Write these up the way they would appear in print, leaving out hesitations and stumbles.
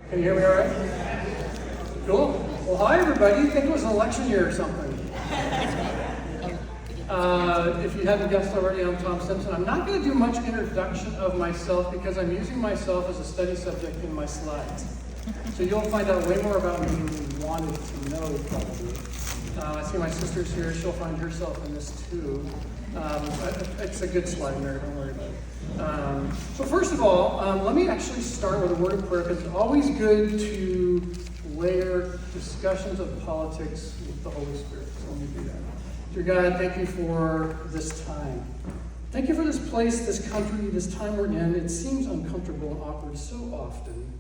Can you hear me all right? Cool. Well, hi, everybody. You think it was an election year or something? If you haven't guessed already, I'm Tom Simpson. I'm not going to do much introduction of myself because I'm using myself as a study subject in my slides. So you'll find out way more about me than you wanted to know, probably. I see my sister's here. She'll find herself in this, too. It's a good slide, Mary. Don't worry about it. So first of all, let me actually start with a word of prayer, because it's always good to layer discussions of politics with the Holy Spirit. So let me do that. Dear God, thank you for this time. Thank you for this place, this country, this time we're in. It seems uncomfortable and awkward so often.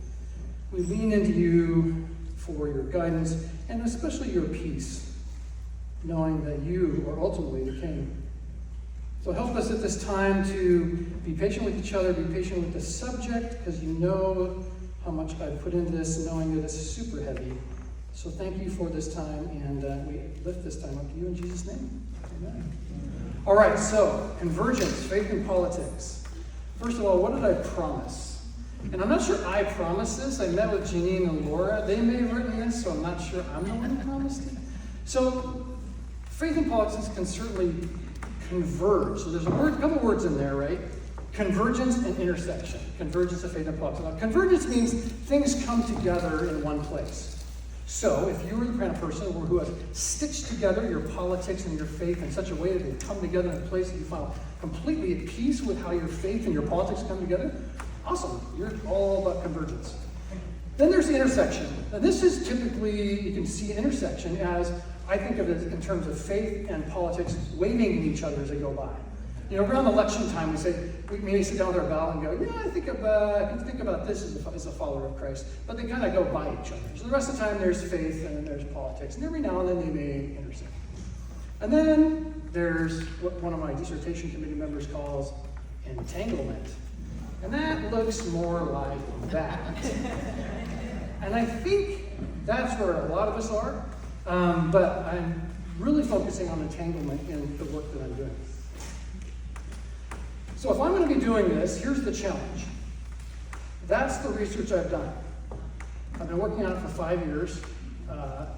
We lean into you for your guidance and especially your peace, knowing that you are ultimately the King. So help us at this time to be patient with each other, be patient with the subject, because you know how much I've put into this, knowing that it's super heavy. So thank you for this time, and we lift this time up to you in Jesus' name. Amen. All right, so Convergence, faith and politics. First of all, what did I promise? And I'm not sure I promised this. I met with Janine and Laura. They may have written this, so I'm not sure I'm the one who promised it. So faith and politics can certainly converge. So there's a couple words in there, right? Convergence and intersection. Convergence of faith and politics. Now, convergence means things come together in one place. So if you were the kind of person who has stitched together your politics and your faith in such a way that they come together in a place that you find completely at peace with how your faith and your politics come together, awesome. You're all about convergence. Then there's the intersection. Now this is typically, you can see an intersection as, I think of it in terms of faith and politics waving at each other as they go by. You know, around election time, we maybe sit down with our ballot and go, yeah, I think about this as a follower of Christ. But they kind of go by each other. So the rest of the time, there's faith and then there's politics. And every now and then, they may intersect. And then there's what one of my dissertation committee members calls entanglement. And that looks more like that. And I think that's where a lot of us are. But I'm really focusing on entanglement in the work that I'm doing. So if I'm going to be doing this, here's the challenge. That's the research I've done. I've been working on it for 5 years.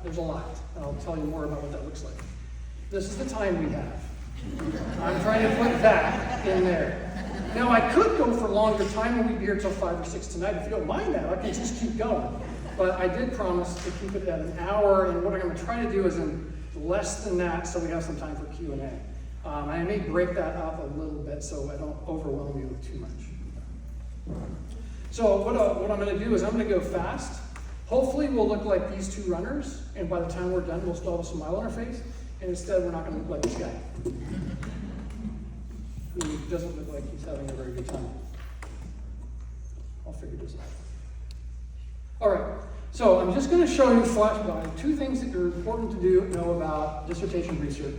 There's a lot, and I'll tell you more about what that looks like. This is the time we have. I'm trying to put that in there. Now, I could go for longer time, and we'd be here till 5 or 6 tonight. If you don't mind that, I can just keep going. But I did promise to keep it at an hour, and what I'm going to try to do is in less than that, so we have some time for Q&A. I may break that up a little bit so I don't overwhelm you with too much. So what I'm going to do is I'm going to go fast. Hopefully we'll look like these two runners, and by the time we're done, we'll still have a smile on our face, and instead we're not going to look like this guy, who doesn't look like he's having a very good time. I'll figure this out. All right, so I'm just going to show you flash by two things that are important to know about dissertation research.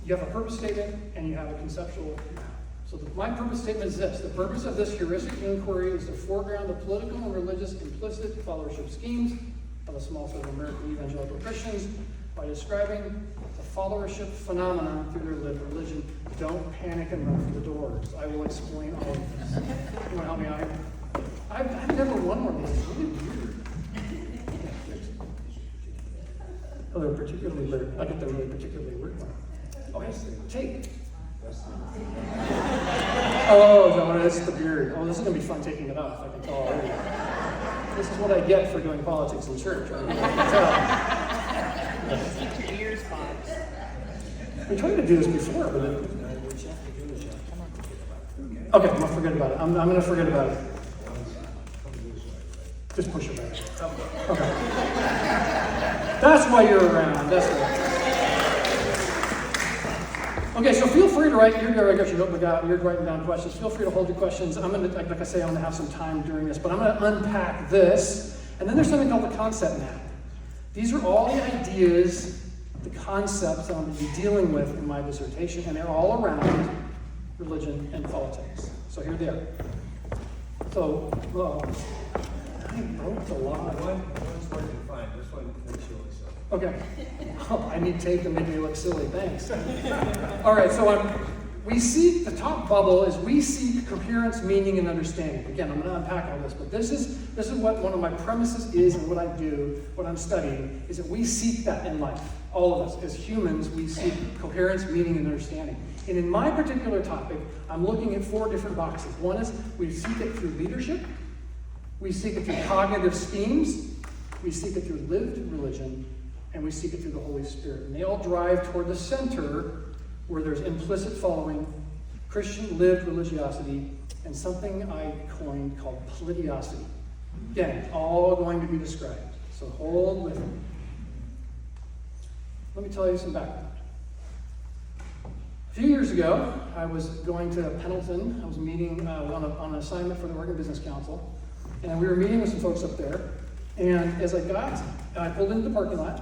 You have a purpose statement and you have a conceptual map. So my purpose statement is this. The purpose of this heuristic inquiry is to foreground the political and religious implicit followership schemes of a small set of American evangelical Christians by describing the followership phenomenon through their lived religion. Don't panic and run for the doors. I will explain all of this. You want to help me out here? I've never won one of these. It's really weird. Oh, they're particularly weird. I get the really particularly weird one. Oh, yes, take. Oh, is that what it is? It's the beard. Oh, this is going to be fun taking it off, I can tell already. This is what I get for doing politics in church. Right? I can tell. Keep your ears boxed. We tried to do this before, but okay, I'm going to forget about it. I'm going to forget about it. Just push it back. Okay. That's why you're around. That's why. Okay, so feel free to write. You're writing down questions. Feel free to hold your questions. I'm going to, like I say, I'm going to have some time during this, but I'm going to unpack this. And then there's something called the concept map. These are all the ideas, the concepts that I'm going to be dealing with in my dissertation, and they're all around religion and politics. So here they are. So, I broke the line. One's working fine. This one makes you look silly. Okay. Oh, I need tape to make me look silly. Thanks. All right, so the top bubble is we seek coherence, meaning, and understanding. Again, I'm going to unpack all this, but this is what one of my premises is and what I do, what I'm studying, is that we seek that in life. All of us, as humans, we seek coherence, meaning, and understanding. And in my particular topic, I'm looking at 4 different boxes. One is we seek it through leadership, we seek it through cognitive schemes, we seek it through lived religion, and we seek it through the Holy Spirit. And they all drive toward the center where there's implicit following, Christian lived religiosity, and something I coined called palidiosity. Again, all going to be described. So hold with me. Let me tell you some background. A few years ago, I was going to Pendleton. I was meeting on an assignment for the Oregon Business Council, and we were meeting with some folks up there. And as I pulled into the parking lot,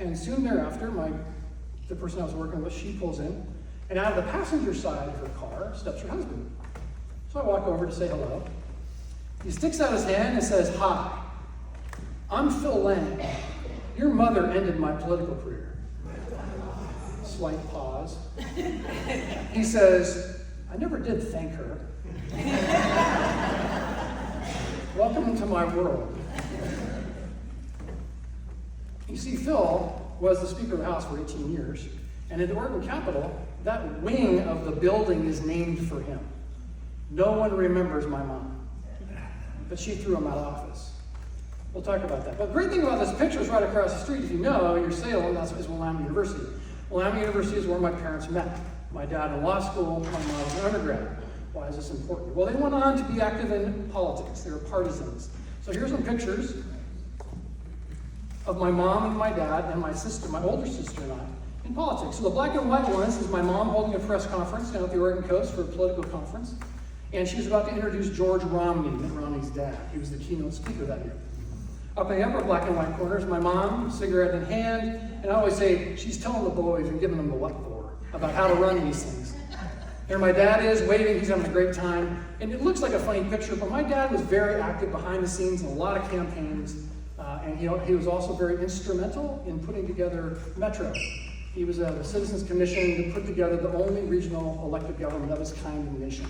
and soon thereafter, the person I was working with, she pulls in, and out of the passenger side of her car steps her husband. So I walk over to say hello. He sticks out his hand and says, "Hi, I'm Phil Lang. Your mother ended my political career." Slight pause. He says, "I never did thank her. Welcome to my world." You see, Phil was the Speaker of the House for 18 years, and in the Oregon Capitol, that wing of the building is named for him. No one remembers my mom, but she threw him out of office. We'll talk about that. But the great thing about this picture is right across the street. If you know, you're Salem, that's Willamette University. Willamette University is where my parents met. My dad in law school, my mom was an undergrad. Why is this important? Well, they went on to be active in politics. They were partisans. So here's some pictures of my mom and my dad and my sister, my older sister and I, in politics. So the black and white ones is my mom holding a press conference down at the Oregon coast for a political conference. And she was about to introduce George Romney, Mitt Romney's dad. He was the keynote speaker that year. Up in the upper black and white corners, my mom, cigarette in hand, and I always say, she's telling the boys and giving them the what for, about how to run these things. There my dad is, waving, he's having a great time. And it looks like a funny picture, but my dad was very active behind the scenes in a lot of campaigns. And he was also very instrumental in putting together Metro. He was the Citizens Commission that put together the only regional elected government of its kind in the nation.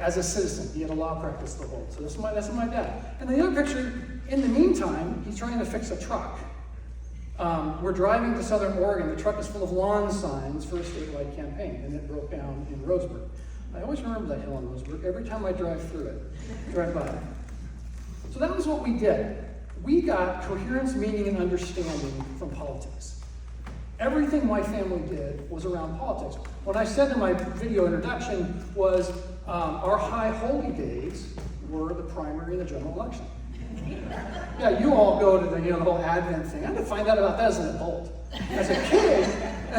As a citizen, he had a law practice to hold. So that's my dad. And the other picture, in the meantime, he's trying to fix a truck. We're driving to Southern Oregon. The truck is full of lawn signs for a statewide campaign, and it broke down in Roseburg. I always remember that hill in Roseburg every time I drive through it, drive by it. So that was what we did. We got coherence, meaning, and understanding from politics. Everything my family did was around politics. What I said in my video introduction was our high holy days were the primary and the general election. Yeah, you all go to the whole Advent thing. I had to find out about that as an adult. As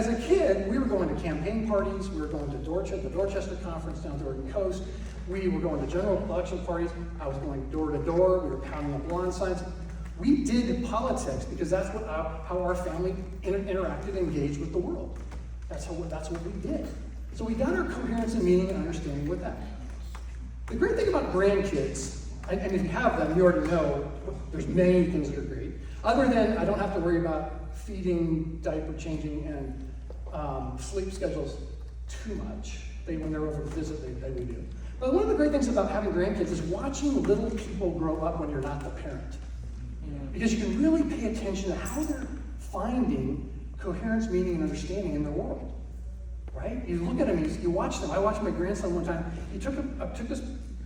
a kid, we were going to campaign parties. We were going to the Dorchester Conference down the Oregon coast. We were going to general election parties. I was going door to door. We were pounding up lawn signs. We did politics because that's how our family interacted and engaged with the world. That's what we did. So we got our coherence and meaning and understanding with that. The great thing about grandkids, and if you have them, you already know there's many things that are great. Other than I don't have to worry about feeding, diaper changing, and sleep schedules too much. When they're over to visit, they do. But one of the great things about having grandkids is watching little people grow up when you're not the parent. Because you can really pay attention to how they're finding coherence, meaning, and understanding in their world. Right? You look at them, you watch them. I watched my grandson one time. He took this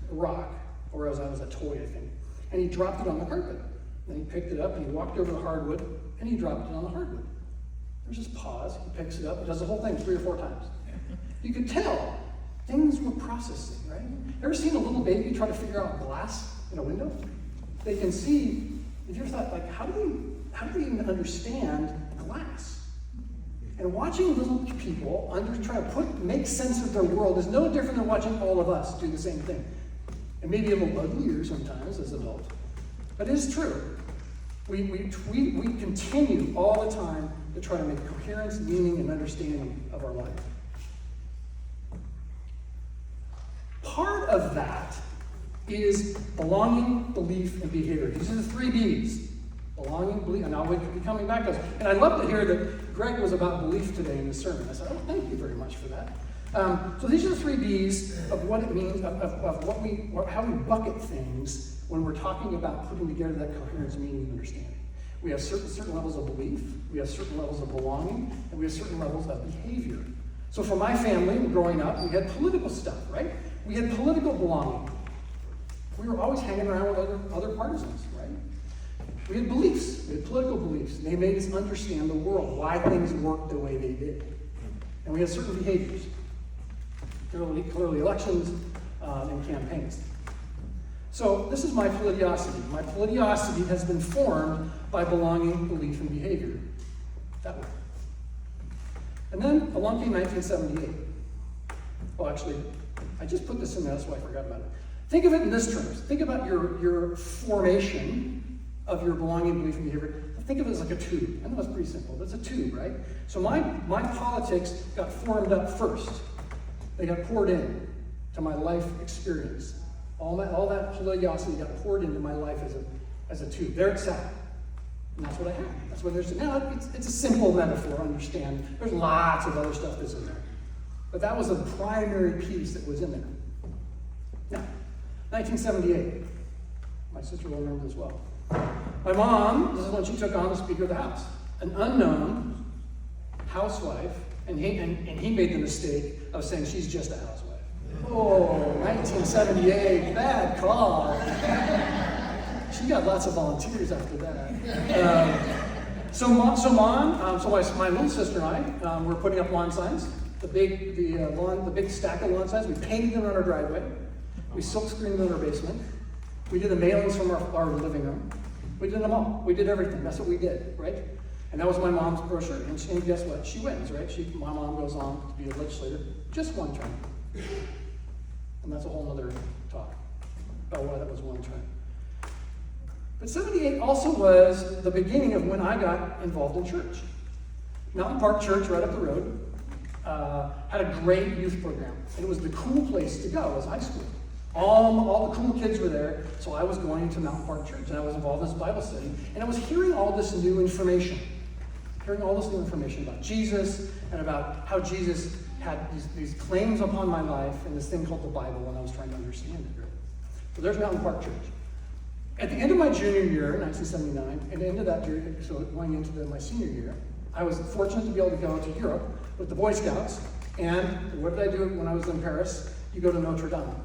rock, or as I was a toy, I think, and he dropped it on the carpet. Then he picked it up and he walked over the hardwood and he dropped it on the hardwood. There's this pause. He picks it up. He does the whole thing 3 or 4 times. You could tell things were processing. Right? Ever seen a little baby try to figure out glass in a window? They can see. Have you ever thought, like, how do they even understand glass? And watching little people try to make sense of their world is no different than watching all of us do the same thing. And maybe a little uglier sometimes as adults. But it is true. We continue all the time to try to make coherence, meaning, and understanding of our life. Part of that is belonging, belief, and behavior. These are the 3 B's. Belonging, belief, and I'll be coming back to us. And I'd love to hear that Greg was about belief today in his sermon. I said, oh, thank you very much for that. So these are the 3 B's of what it means, of what how we bucket things when we're talking about putting together that coherence, meaning, and understanding. We have certain levels of belief, we have certain levels of belonging, and we have certain levels of behavior. So for my family, growing up, we had political stuff, right? We had political belonging. We were always hanging around with other partisans, right? We had beliefs, we had political beliefs. They made us understand the world, why things worked the way they did. And we had certain behaviors. Clearly elections and campaigns. So this is my religiosity. My religiosity has been formed by belonging, belief, and behavior. That way. And then along came 1978. Well, actually, I just put this in there, that's why I forgot about it. Think of it in this terms. Think about your formation of your belonging, belief, and behavior. Think of it as like a tube. I know it's pretty simple, but it's a tube, right? So my politics got formed up first. They got poured in to my life experience. All that religiosity got poured into my life as a tube. There it sat. And that's what I had. That's what there's. Now, it's a simple metaphor, understand. There's lots of other stuff that's in there. But that was the primary piece that was in there. Now, 1978. My sister will remember as well. My mom, this is when she took on the Speaker of the House. An unknown housewife, and he made the mistake of saying she's just a housewife. Oh, 1978, bad call. She got lots of volunteers after that. So my little sister and I were putting up lawn signs. The big stack of lawn signs. We painted them on our driveway. We silk screened them in our basement. We did the mailings from our living room. We did them all. We did everything. That's what we did, right? And that was my mom's brochure. And guess what? She wins, right? My mom goes on to be a legislator just one term. And that's a whole other talk about why that was one term. But 78 also was the beginning of when I got involved in church. Mountain Park Church, right up the road, had a great youth program. And it was the cool place to go as high school. All the cool kids were there, so I was going to Mountain Park Church, and I was involved in this Bible study, and I was hearing all this new information. About Jesus, and about how Jesus had these claims upon my life, and this thing called the Bible, and I was trying to understand it. Right? So there's Mountain Park Church. At the end of my junior year, 1979, and into that year, so going into my senior year, I was fortunate to be able to go to Europe with the Boy Scouts, and what did I do when I was in Paris? You go to Notre Dame.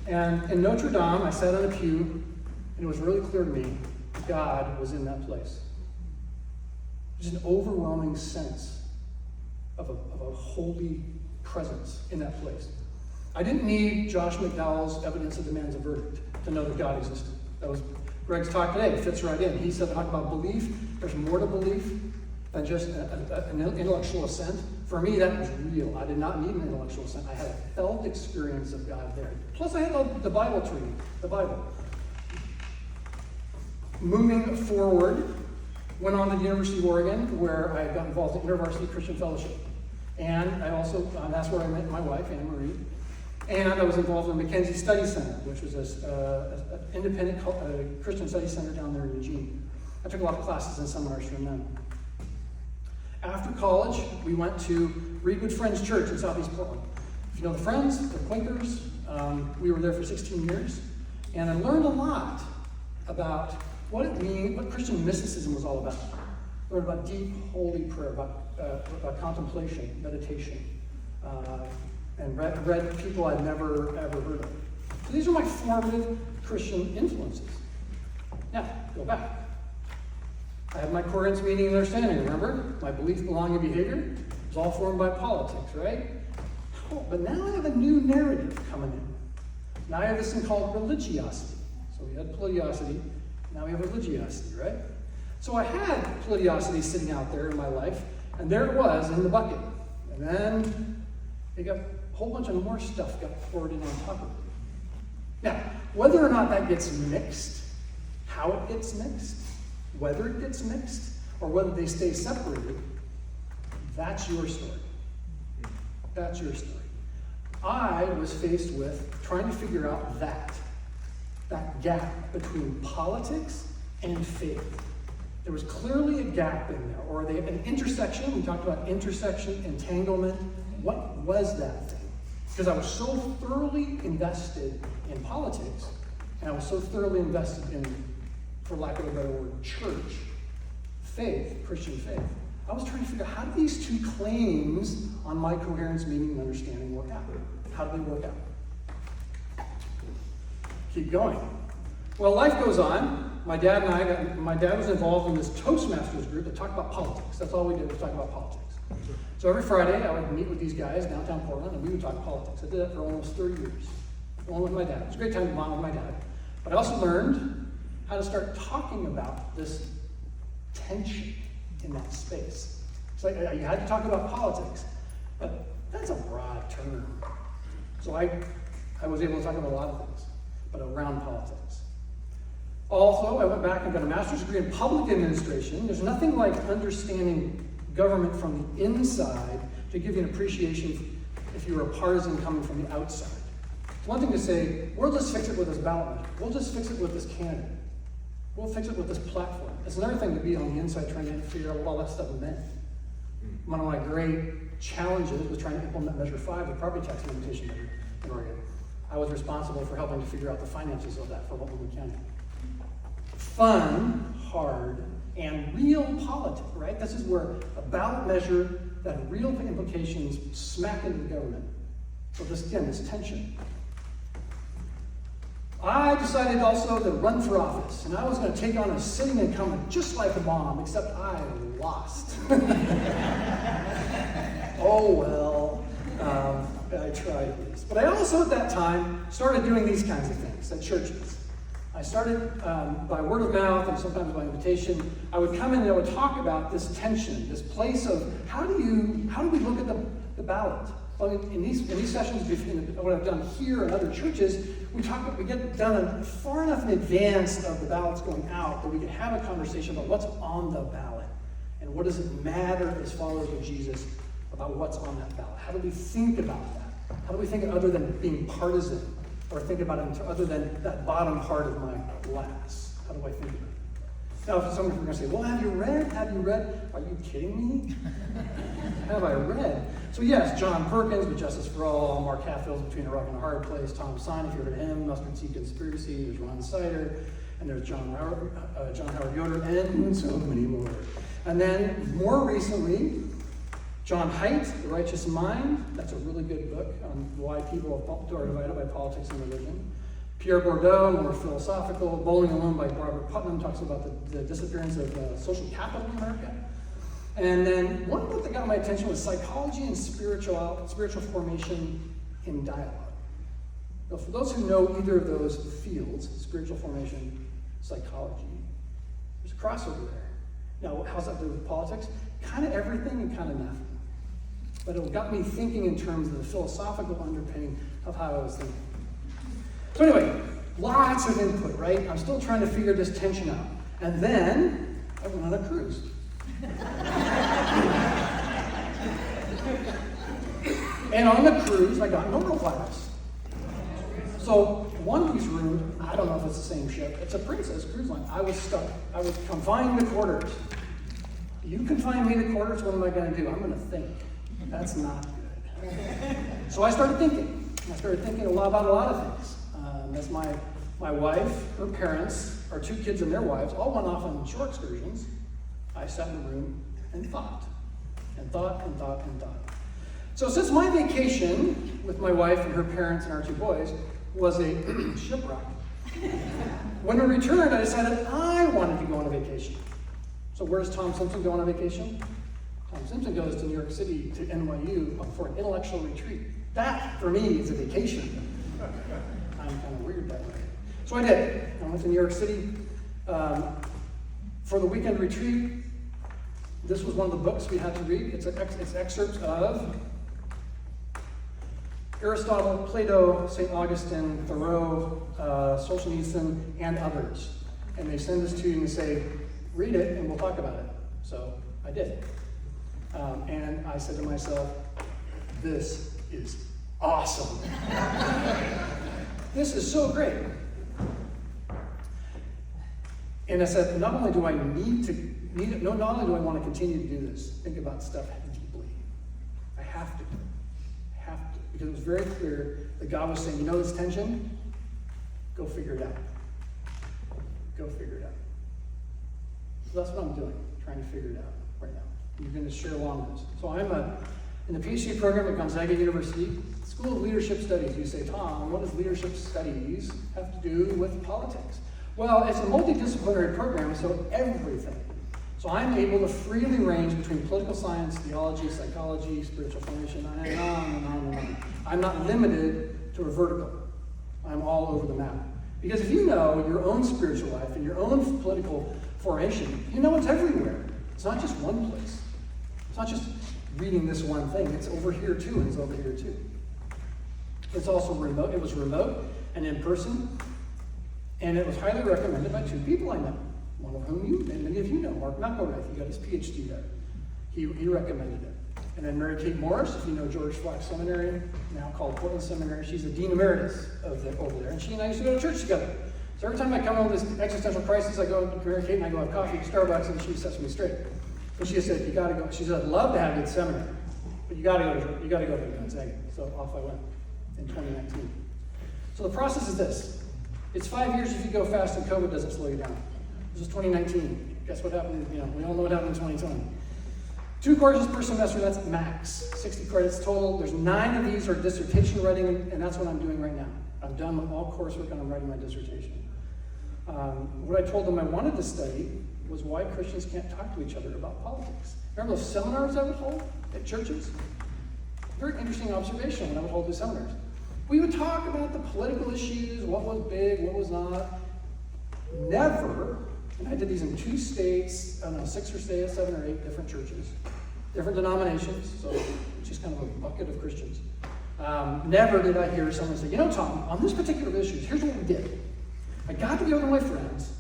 And in Notre Dame, I sat on a pew, and it was really clear to me, God was in that place. There's an overwhelming sense of a holy presence in that place. I didn't need Josh McDowell's evidence that demands a verdict to know that God existed. That was Greg's talk today. It fits right in. He said, talk about belief. There's more to belief than just an intellectual assent. For me, that was real. I did not need an intellectual assent. I had a felt experience of God there. Plus, I had the Bible tree, the Bible. Moving forward, went on to the University of Oregon, where I got involved in InterVarsity Christian Fellowship. And I also, that's where I met my wife, Anne Marie. And I was involved in the Mackenzie Study Center, which was an independent Christian study center down there in Eugene. I took a lot of classes and seminars from them. After college, we went to Reedwood Friends Church in Southeast Portland. If you know the Friends, they're Quakers. We were there for 16 years. And I learned a lot about what it means, what Christian mysticism was all about. I learned about deep, holy prayer, about contemplation, meditation, and read people I'd never, ever heard of. So these are my formative Christian influences. Now, go back. I have my coherence, meaning, and understanding, remember? My belief, belonging, and behavior is all formed by politics, right? Oh, but now I have a new narrative coming in. Now I have this thing called religiosity. So we had religiosity, now we have religiosity, right? So I had religiosity sitting out there in my life, and there it was in the bucket. And then it got a whole bunch of more stuff got poured in on top of it. Now, whether or not that gets mixed, how it gets mixed, whether it gets mixed, or whether they stay separated, that's your story. That's your story. I was faced with trying to figure out that gap between politics and faith. There was clearly a gap in there, or an intersection. We talked about intersection, entanglement, what was that thing? Because I was so thoroughly invested in politics, and I was so thoroughly invested in, for lack of a better word, church, faith, Christian faith. I was trying to figure out, how do these two claims on my coherence, meaning, and understanding work out? How do they work out? Keep going. Well, life goes on. My dad was involved in this Toastmasters group that talked about politics. That's all we did, was talk about politics. So every Friday, I would meet with these guys downtown Portland, and we would talk politics. I did that for almost 30 years, along with my dad. It was a great time to bond with my dad. But I also learned how to start talking about this tension in that space. It's like you had to talk about politics, but that's a broad term. So I was able to talk about a lot of things, but around politics. Also, I went back and got a master's degree in public administration. There's nothing like understanding government from the inside to give you an appreciation if you were a partisan coming from the outside. It's one thing to say, we'll just fix it with this ballot measure. We'll just fix it with this candidate. We'll fix it with this platform. It's another thing to be on the inside trying to figure out what all that stuff meant. One of my great challenges was trying to implement Measure 5, the property tax limitation measure in Oregon. I was responsible for helping to figure out the finances of that for Multnomah County. Fun, hard, and real politics, right? This is where a ballot measure that had real implications smack into the government. So this tension. I decided also to run for office, and I was going to take on a sitting incumbent just like a bomb, except I lost. Oh well, I tried this. But I also at that time started doing these kinds of things at churches. I started by word of mouth and sometimes by invitation. I would come in and I would talk about this tension, this place of how do we look at the ballot? Well, in these sessions, what I've done here and other churches, we get done far enough in advance of the ballots going out that we can have a conversation about what's on the ballot and what does it matter as followers of Jesus about what's on that ballot. How do we think about that? How do we think other than being partisan? Or think about it other than that bottom part of my glass. How do I think about it? Now, if someone's going to say, well, have you read? Are you kidding me? Have I read? So yes, John Perkins with Justice for All, Mark Hatfield's Between a Rock and a Hard Place, Tom Sine, if you heard of him, Mustard Seed Conspiracy, there's Ron Sider, and there's John Howard Yoder, and so many more. And then, more recently, John Haidt, The Righteous Mind. That's a really good book on why people are divided by politics and religion. Pierre Bourdieu, more philosophical. Bowling Alone by Robert Putnam talks about the disappearance of social capital in America. And then one book that got my attention was Psychology and Spiritual Formation in Dialogue. Now, for those who know either of those fields, spiritual formation, psychology, there's a crossover there. Now, how's that do with politics? Kind of everything and kind of nothing. But it got me thinking in terms of the philosophical underpinning of how I was thinking. So anyway, lots of input, right? I'm still trying to figure this tension out. And then I went on a cruise. And on the cruise, I got norovirus. So one of these rooms, I don't know if it's the same ship, it's a Princess cruise line. I was stuck. I was confined to quarters. You confine me to quarters, what am I going to do? I'm going to think. That's not good. So I started thinking. I started thinking a lot about a lot of things. That's my wife, her parents, our two kids and their wives, all went off on shore excursions. I sat in the room and thought, and thought, and thought, and thought. So since my vacation with my wife and her parents and our two boys was a shipwreck, when we returned, I decided I wanted to go on a vacation. So where does Tom Simpson go on a vacation? Tom Simpson goes to New York City to NYU for an intellectual retreat. That, for me, is a vacation. I'm kind of weird that way. So I did. I went to New York City for the weekend retreat. This was one of the books we had to read. It's excerpts of Aristotle, Plato, St. Augustine, Thoreau, Solzhenitsyn, and others. And they send this to you and say, read it and we'll talk about it. So I did. And I said to myself, this is awesome. This is so great. And I said, not only do I not only do I want to continue to do this, think about stuff deeply, I have to. because it was very clear that God was saying, you know this tension? Go figure it out. Go figure it out. So that's what I'm doing, trying to figure it out right now. You're going to share along this. So I'm in the PhD program at Gonzaga University, School of Leadership Studies. You say, Tom, what does leadership studies have to do with politics? Well, it's a multidisciplinary program, so everything. So I'm able to freely range between political science, theology, psychology, spiritual formation, and on and on and on. I'm not limited to a vertical. I'm all over the map. Because if you know your own spiritual life and your own political formation, you know it's everywhere. It's not just one place. It's not just reading this one thing. It's over here too, and it's over here too. It's also remote. It was remote and in person, and it was highly recommended by 2 people I know. One of whom many of you know, Mark McElrath. He got his PhD there. He recommended it. And then Mary Kate Morris, if you know George Fox Seminary, now called Portland Seminary, she's the Dean Emeritus over there. And she and I used to go to church together. So every time I come home with this existential crisis, I go to Mary Kate and I go have coffee at Starbucks, and she sets me straight. So she said, you gotta go. She said, I'd love to have you at seminary, but you gotta go to Gonzaga. So off I went in 2019. So the process is this. It's 5 years if you go fast and COVID doesn't slow you down. This is 2019. Guess what happened? We all know what happened in 2020. 2 courses per semester, that's max. 60 credits total. There's 9 of these are dissertation writing, and that's what I'm doing right now. I'm done with all coursework and I'm writing my dissertation. What I told them I wanted to study was why Christians can't talk to each other about politics. Remember those seminars I would hold at churches? Very interesting observation when I would hold these seminars. We would talk about the political issues, what was big, what was not. Never, and I did these in 2 states, I don't know, 6 or 7 or 8 different churches, different denominations, so it's just kind of a bucket of Christians. Never did I hear someone say, you know, Tom, on this particular issue, here's what we did. I got together with my friends,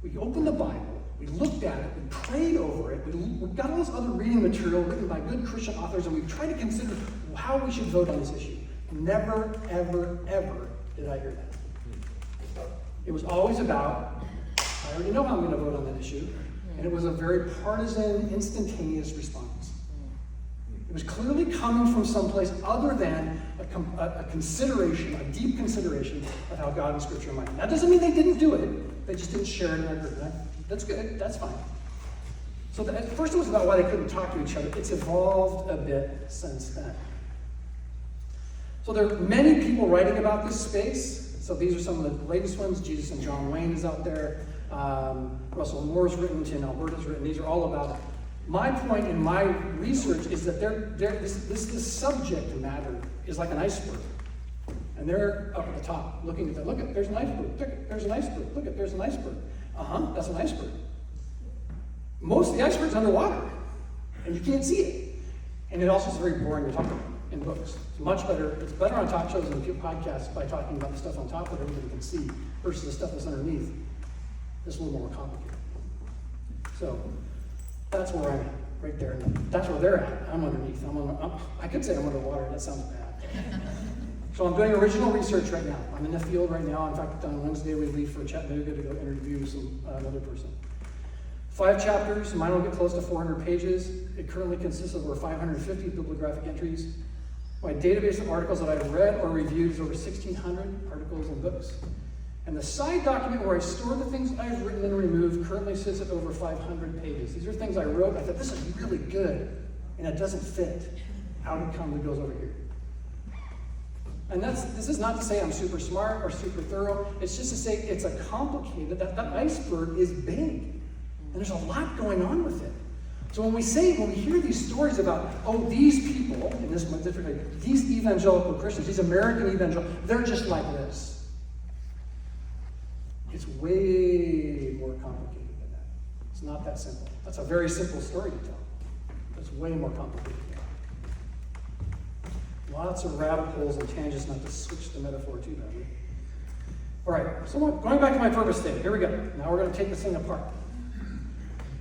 we opened the Bible, we looked at it, we prayed over it, we got all this other reading material written by good Christian authors, and we tried to consider how we should vote on this issue. Never, ever, ever did I hear that. It was always about, I already know how I'm going to vote on that issue, and it was a very partisan, instantaneous response. It was clearly coming from someplace other than a consideration, a deep consideration of how God and Scripture might. That doesn't mean they didn't do it, they just didn't share it in their group. That's good, that's fine. So at first it was about why they couldn't talk to each other. It's evolved a bit since then. So there are many people writing about this space. So these are some of the latest ones. Jesus and John Wayne is out there. Russell Moore's written, Tim Alberta's written. These are all about it. My point in my research is that this subject matter is like an iceberg. And they're up at the top looking at that. Look, there's an iceberg. Look, there's an iceberg. Look, there's an iceberg. That's an iceberg. Most of the iceberg's underwater, and you can't see it. And it also is very boring to talk about in books. It's much better. It's better on talk shows and podcasts by talking about the stuff on top that everybody can see versus the stuff that's underneath. It's a little more complicated. So that's where I'm at, right there. That's where they're at. I'm underneath. I could say I'm underwater. That sounds bad. So I'm doing original research right now. I'm in the field right now. In fact, on Wednesday we leave for Chattanooga to go interview another person. 5 chapters. Mine will get close to 400 pages. It currently consists of over 550 bibliographic entries. My database of articles that I've read or reviewed is over 1,600 articles and books. And the side document where I store the things I've written and removed currently sits at over 500 pages. These are things I wrote. I thought, this is really good. And it doesn't fit. Out it comes, it goes over here. And this is not to say I'm super smart or super thorough. It's just to say it's a complicated, that iceberg is big. And there's a lot going on with it. So when we hear these stories about, these people, in this different way, these evangelical Christians, these American evangelicals, they're just like this. It's way more complicated than that. It's not that simple. That's a very simple story to tell. But it's way more complicated than that. Lots of rabbit holes and tangents, not to switch the metaphor too badly. All right, so going back to my purpose statement. Here we go. Now we're going to take this thing apart.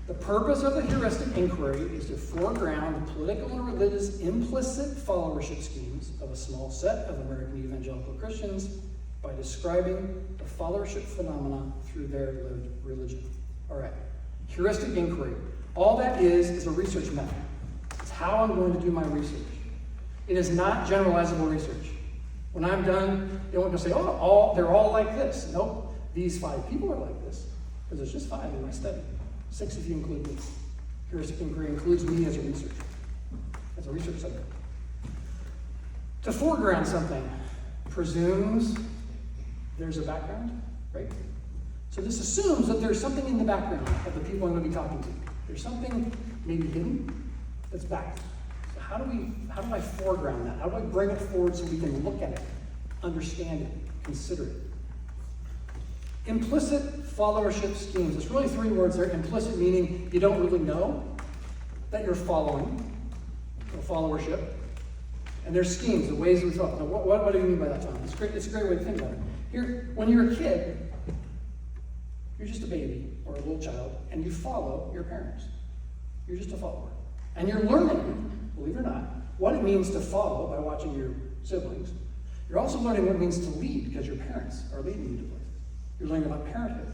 The purpose of the heuristic inquiry is to foreground the political and religious implicit followership schemes of a small set of American evangelical Christians by describing the followership phenomena through their lived religion. All right, heuristic inquiry. All that is a research method. It's how I'm going to do my research. It is not generalizable research. When I'm done, they won't just say, oh, they're all like this. Nope, these 5 people are like this. Because there's just 5 in my study. 6 if you include me. Heuristic inquiry includes me as a researcher, as a research subject. To foreground something presumes there's a background, right? So this assumes that there's something in the background of the people I'm going to be talking to. There's something maybe hidden that's back. So how do I foreground that? How do I bring it forward so we can look at it, understand it, consider it? Implicit followership schemes. It's really 3 words there. Implicit meaning you don't really know that you're following, or followership. And there's schemes, the ways we thought. Now, what do you mean by that, Tom? It's a great way to think about it. Here, when you're a kid, you're just a baby or a little child, and you follow your parents. You're just a follower. And you're learning, believe it or not, what it means to follow by watching your siblings. You're also learning what it means to lead because your parents are leading you to places. You're learning about parenthood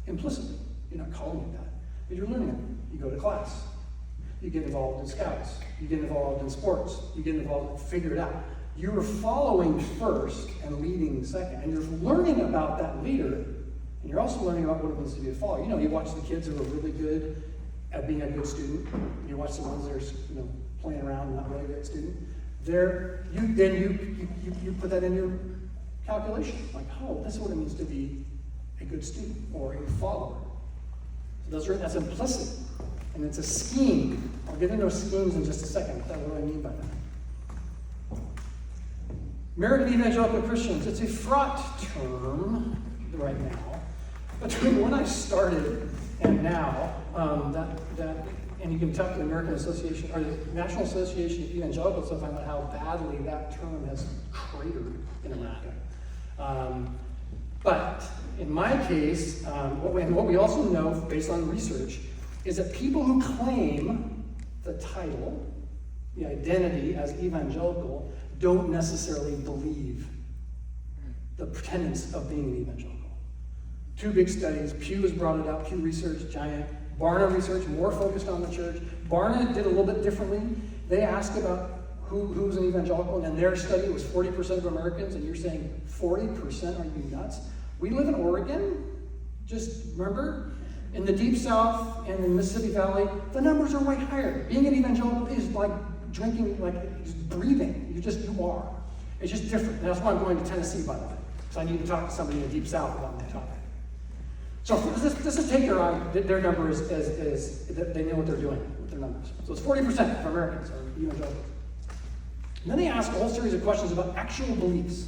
implicitly. You're not calling it that, but you're learning it. You go to class. You get involved in scouts. You get involved in sports. You get involved, figure it out. You're following first and leading second. And you're learning about that leader, and you're also learning about what it means to be a follower. You know, you watch the kids who are really good at being a good student. You watch the ones that are, playing around and not really a great student. You put that in your calculation. Like, oh, this is what it means to be a good student or a follower. So that's implicit. And it's a scheme. I'll get into schemes in just a second. What do I mean by that? American evangelical Christians. It's a fraught term right now. Between when I started and now, and you can talk to the American Association, or the National Association of Evangelicals to find out how badly that term has cratered in America. But in my case, what we also know based on research is that people who claim the title, the identity as evangelical, don't necessarily believe the pretense of being an evangelical. 2 big studies. Pew has brought it out. Pew Research, giant. Barna Research, more focused on the church. Barna did a little bit differently. They asked about who's an evangelical, and in their study it was 40% of Americans, and you're saying 40%? Are you nuts? We live in Oregon. Just remember, in the Deep South and in the Mississippi Valley, the numbers are way higher. Being an evangelical is like drinking, like just breathing. You are. It's just different. And that's why I'm going to Tennessee, by the way. So I need to talk to somebody in the Deep South about my topic. So this is take their number as they know what they're doing with their numbers. So it's 40% for Americans are evangelicals. And then they ask a whole series of questions about actual beliefs.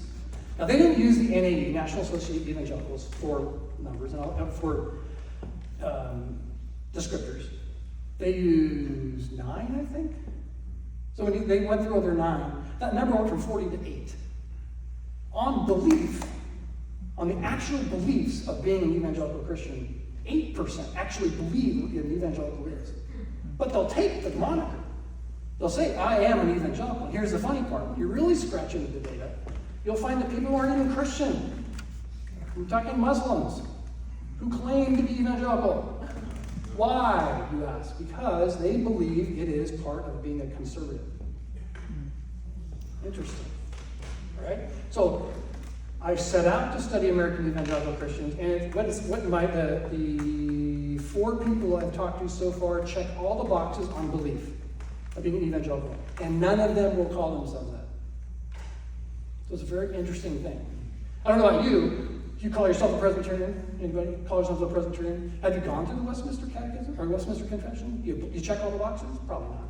Now they didn't use the NAE, National Association of Evangelicals, for numbers and for descriptors. They used 9, I think. So when they went through their 9, that number went from 40 to 8. On belief, on the actual beliefs of being an evangelical Christian, 8% actually believe what an evangelical is. But they'll take the moniker. They'll say, I am an evangelical. And here's the funny part. When you really scratch into the data, you'll find that people aren't even Christian. We're talking Muslims who claim to be evangelical. Why, you ask? Because they believe it is part of being a conservative. Interesting. All right? So I set out to study American evangelical Christians, and the 4 people I've talked to so far check all the boxes on belief of being an evangelical, and none of them will call themselves that. So it's a very interesting thing. I don't know about you. Do you call yourself a Presbyterian? Anybody call yourself a Presbyterian? Have you gone through the Westminster Catechism or Westminster Confession? You check all the boxes? Probably not.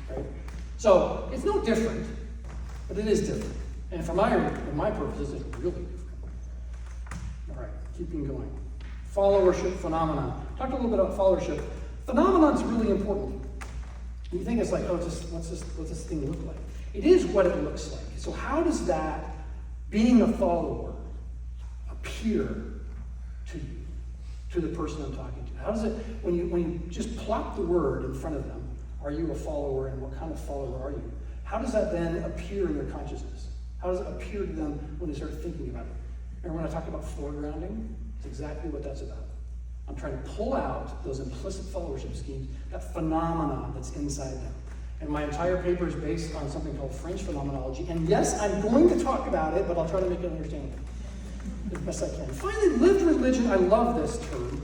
Right? So it's no different, but it is different. And for my purposes, it's really different. All right, keeping going. Followership phenomenon. Talked a little bit about followership. Phenomenon is really important. You think it's like, what's this thing look like? It is what it looks like. So how does that, being a follower, appear to you, to the person I'm talking to? How does it, when you just plop the word in front of them, are you a follower, and what kind of follower are you? How does that then appear in their consciousness? How does it appear to them when they start thinking about it? Remember when I talked about foregrounding? It's exactly what that's about. I'm trying to pull out those implicit followership schemes, that phenomenon that's inside them. And my entire paper is based on something called French phenomenology. And yes, I'm going to talk about it, but I'll try to make it understandable as best I can. Finally, lived religion. I love this term.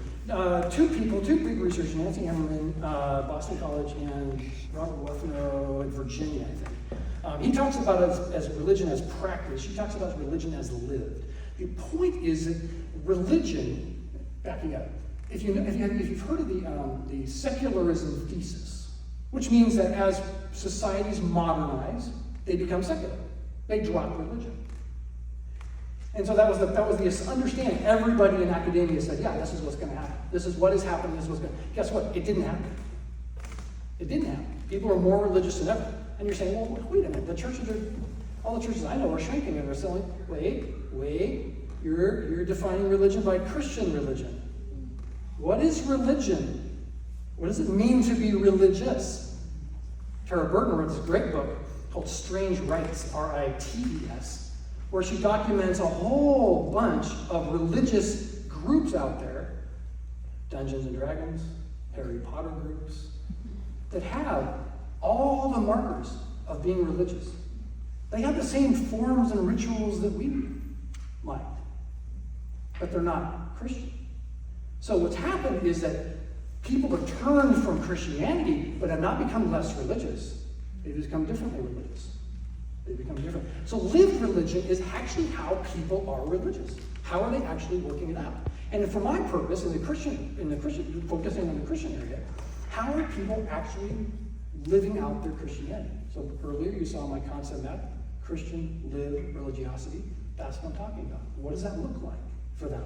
Two big researchers, Nancy Emmerman, Boston College, and Robert Wethenow in Virginia, I think. He talks about it as religion as practice. She talks about religion as lived. The point is that religion, backing up, if you've heard of the secularism thesis, which means that as societies modernize, they become secular. They drop religion. And so that was the understanding. Everybody in academia said, yeah, this is what's going to happen. This is what is happening. This is what's going to happen. Guess what? It didn't happen. It didn't happen. People are more religious than ever. And you're saying, well, wait a minute. All the churches I know are shrinking and they're selling. Wait. You're defining religion by Christian religion. What is religion? What does it mean to be religious? Tara Burton wrote this great book called Strange Rites, R-I-T-E-S, where she documents a whole bunch of religious groups out there, Dungeons and Dragons, Harry Potter groups, that have all the markers of being religious. They have the same forms and rituals that we might, but they're not Christian. So what's happened is that people have turned from Christianity, but have not become less religious. They've become differently religious. They become different. So lived religion is actually how people are religious. How are they actually working it out? And for my purpose, in the Christian, focusing on the Christian area, how are people actually living out their Christianity? So earlier you saw my concept map, Christian lived religiosity. That's what I'm talking about. What does that look like for them?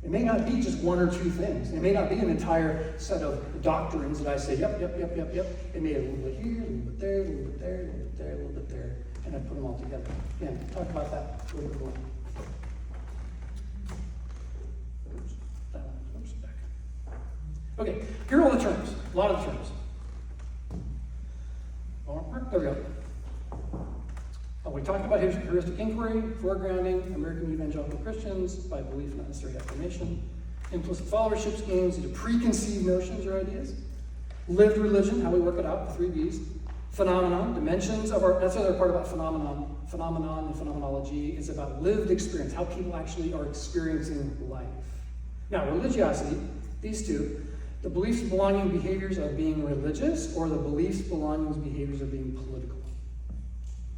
It may not be just one or two things. It may not be an entire set of doctrines that I say, yep. It may be a little bit here, a little bit there, a little bit there, a little bit there, a little bit there, and I put them all together. Again, talk about that a little bit more. Oops, back. Okay, here are all the terms. A lot of the terms. There we go. We talked about heuristic inquiry, foregrounding, American evangelical Christians, by belief, not necessarily affirmation, implicit followership schemes, into preconceived notions or ideas, lived religion, how we work it out, the 3 Bs, phenomenon, dimensions of our, that's the other part about phenomenon and phenomenology, is about lived experience, how people actually are experiencing life. Now, religiosity, these two, the beliefs, belonging, behaviors of being religious, or the beliefs, belongings, behaviors of being political.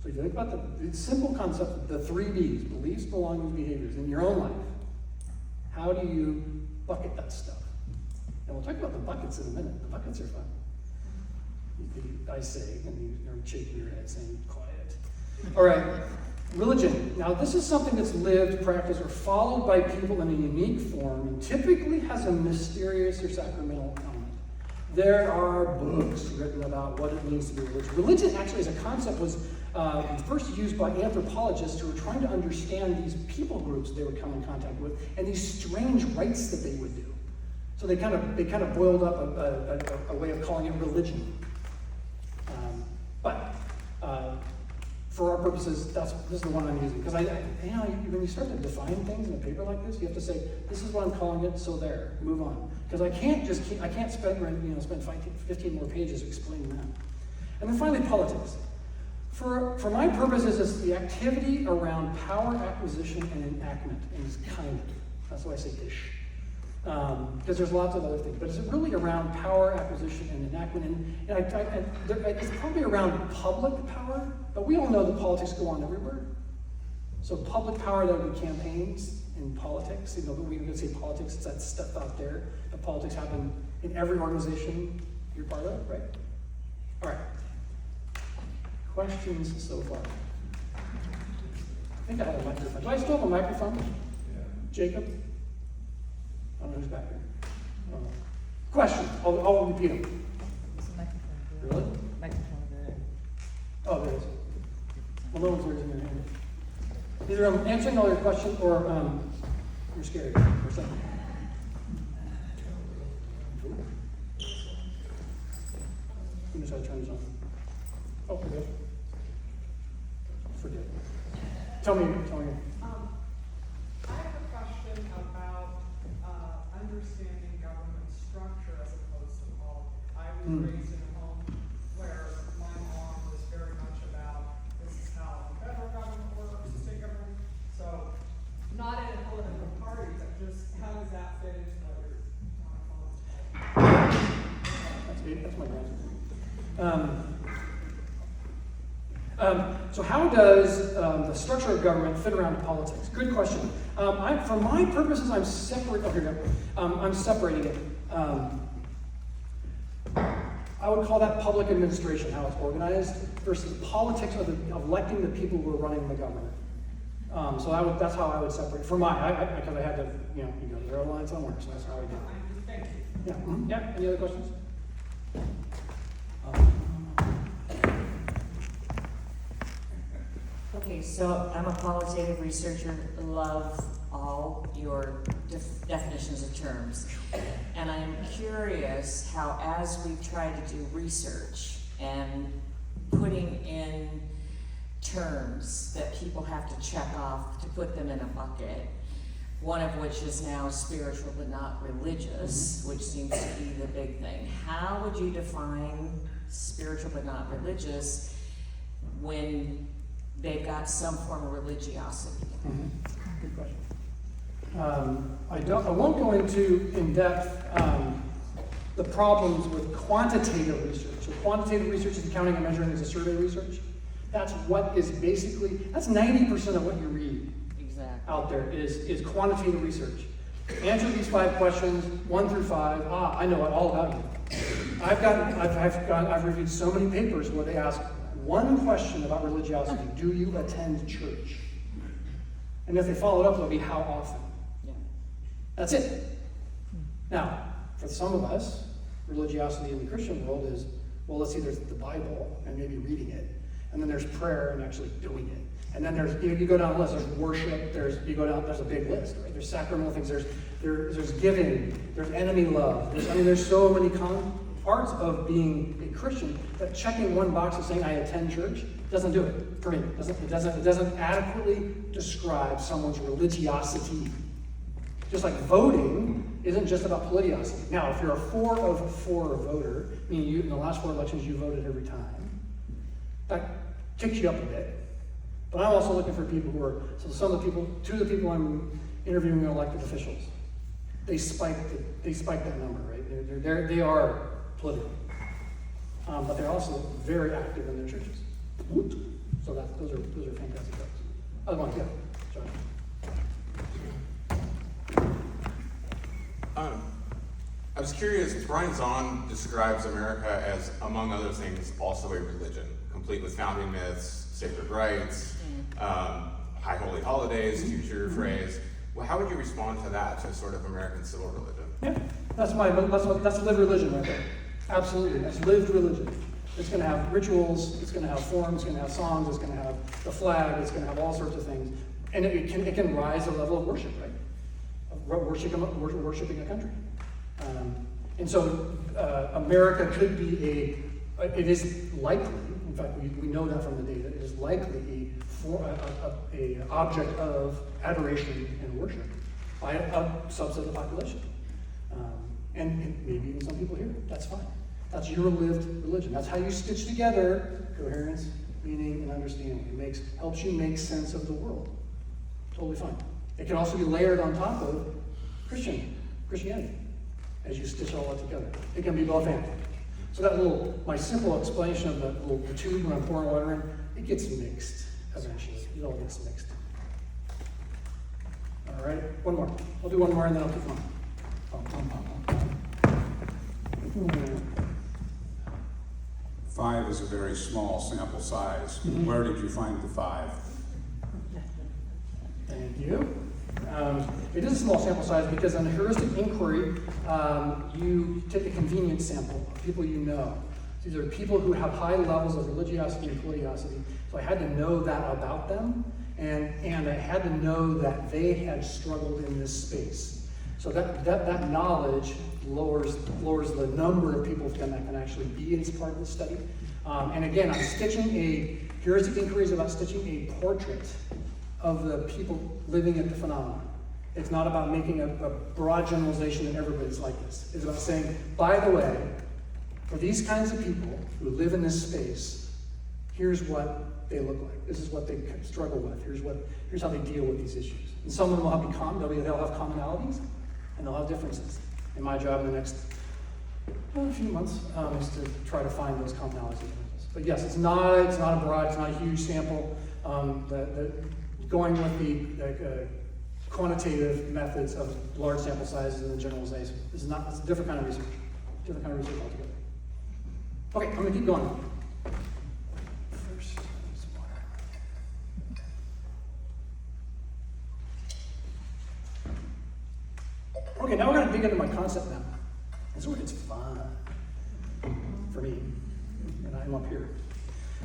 So if you think about the simple concept, the 3 Bs, beliefs, belongings, behaviors, in your own life, how do you bucket that stuff? And we'll talk about the buckets in a minute. The buckets are fun. I say, and you're shaking your head saying, quiet. All right, religion. Now this is something that's lived, practiced, or followed by people in a unique form, and typically has a mysterious or sacramental element. There are books written about what it means to be religious. Religion actually as a concept was first used by anthropologists who were trying to understand these people groups they would come in contact with and these strange rites that they would do. So they kind of boiled up a way of calling it religion. But for our purposes, this is the one I'm using because when you start to define things in a paper like this, you have to say this is what I'm calling it. So there, move on, because I can't spend 15 more pages explaining that. And then finally, politics. For my purposes, it's the activity around power acquisition and enactment, and it's kind of. That's why I say ish. Because there's lots of other things, but it's really around power acquisition and enactment, and it's probably around public power, but we all know that politics go on everywhere. So public power, that would be campaigns and politics. We can say politics, it's that stuff out there, but politics happen in every organization you're part of, right? All right. Questions so far? I think I have a microphone. Do I still have a microphone? Yeah. Jacob? I don't know who's back there. Question. I'll repeat them. There's a microphone. Really? Microphone there. Oh, there is. Well, no one's raising their hand. Either I'm answering all your questions or you're scared or something. Let me just try to turn this on. Oh, forget. Forget. Tell me. I have a question about understanding government structure as opposed to politics. I was raised in a home So how does the structure of government fit around politics? Good question. For my purposes, I'm separating it. I would call that public administration, how it's organized, versus politics of electing the people who are running the government. So that's how I would separate. For because I had to, you got to draw a line somewhere, so that's how I did it. Thank you. Yeah. Yeah. Any other questions? Okay, so I'm a qualitative researcher, love all your definitions of terms. And I'm curious how, as we try to do research and putting in terms that people have to check off to put them in a bucket, one of which is now spiritual but not religious, which seems to be the big thing. How would you define spiritual but not religious when they've got some form of religiosity? Good question. I won't go into in depth the problems with quantitative research. So quantitative research is counting and measuring as a survey research. That's what is basically, that's 90% of what you read out there is quantitative research. Answer these 5 questions, 1 through 5. I know all about you. I've reviewed so many papers where they ask one question about religiosity: do you attend church? And if they follow it up, it'll be how often. Yeah. That's it. Now, for some of us, religiosity in the Christian world is, well, let's see, there's the Bible and maybe reading it, and then there's prayer and actually doing it. And then there's, you go down the list, there's worship, there's a big list, right? There's sacramental things, there's giving, there's enemy love. There's so many parts of being a Christian that checking one box and saying I attend church doesn't do it for me. It doesn't adequately describe someone's religiosity. Just like voting isn't just about religiosity. Now, if you're a 4 of 4 voter, meaning you in the last 4 elections you voted every time, that kicks you up a bit. But I'm also looking for people who are, two of the people I'm interviewing are elected officials. They spike that number, right? They are political. But they're also very active in their churches. So those are fantastic folks. Other one, yeah, John. I was curious, Brian Zahn describes America as, among other things, also a religion, complete with founding myths, sacred rites, high holy holidays, to use your phrase. Well, how would you respond to that, to sort of American civil religion? Yeah, that's lived religion right there. Absolutely, that's lived religion. It's going to have rituals, it's going to have forms, it's going to have songs, it's going to have the flag, it's going to have all sorts of things. And it can rise a level of worship, right? Of worshiping a country. And so America could be it is likely, in fact we know that from the data, it is likely a object of adoration and worship by a subset of the population. And maybe even some people here. That's fine. That's your lived religion. That's how you stitch together coherence, meaning, and understanding. It helps you make sense of the world. Totally fine. It can also be layered on top of Christianity, as you stitch all that together. It can be both and. So my simple explanation of the tube when I'm pouring water in, it gets mixed eventually. It all gets mixed. All right, one more. I'll do one more and then I'll keep going. 5 is a very small sample size. Where did you find the 5? Thank you. It is a small sample size because in a heuristic inquiry, you take a convenience sample of people you know. These are people who have high levels of religiosity and religiosity. So I had to know that about them, and I had to know that they had struggled in this space. So that knowledge lowers the number of people that can actually be as part of the study. And again, I'm stitching heuristic inquiry is about stitching a portrait of the people living at the phenomenon. It's not about making a broad generalization that everybody's like this. It's about saying, by the way, for these kinds of people who live in this space, here's what they look like. This is what they struggle with. Here's how they deal with these issues. And some of them will have commonalities, and they'll have differences. And my job in the next well, a few months, is to try to find those commonalities. But yes, it's not a huge sample. Going with the quantitative methods of large sample sizes and the generalization it's a different kind of research. Different kind of research altogether. Okay, I'm going to keep going. First, okay, now we're going to dig into my concept map. This is where it's fun for me, and I'm up here.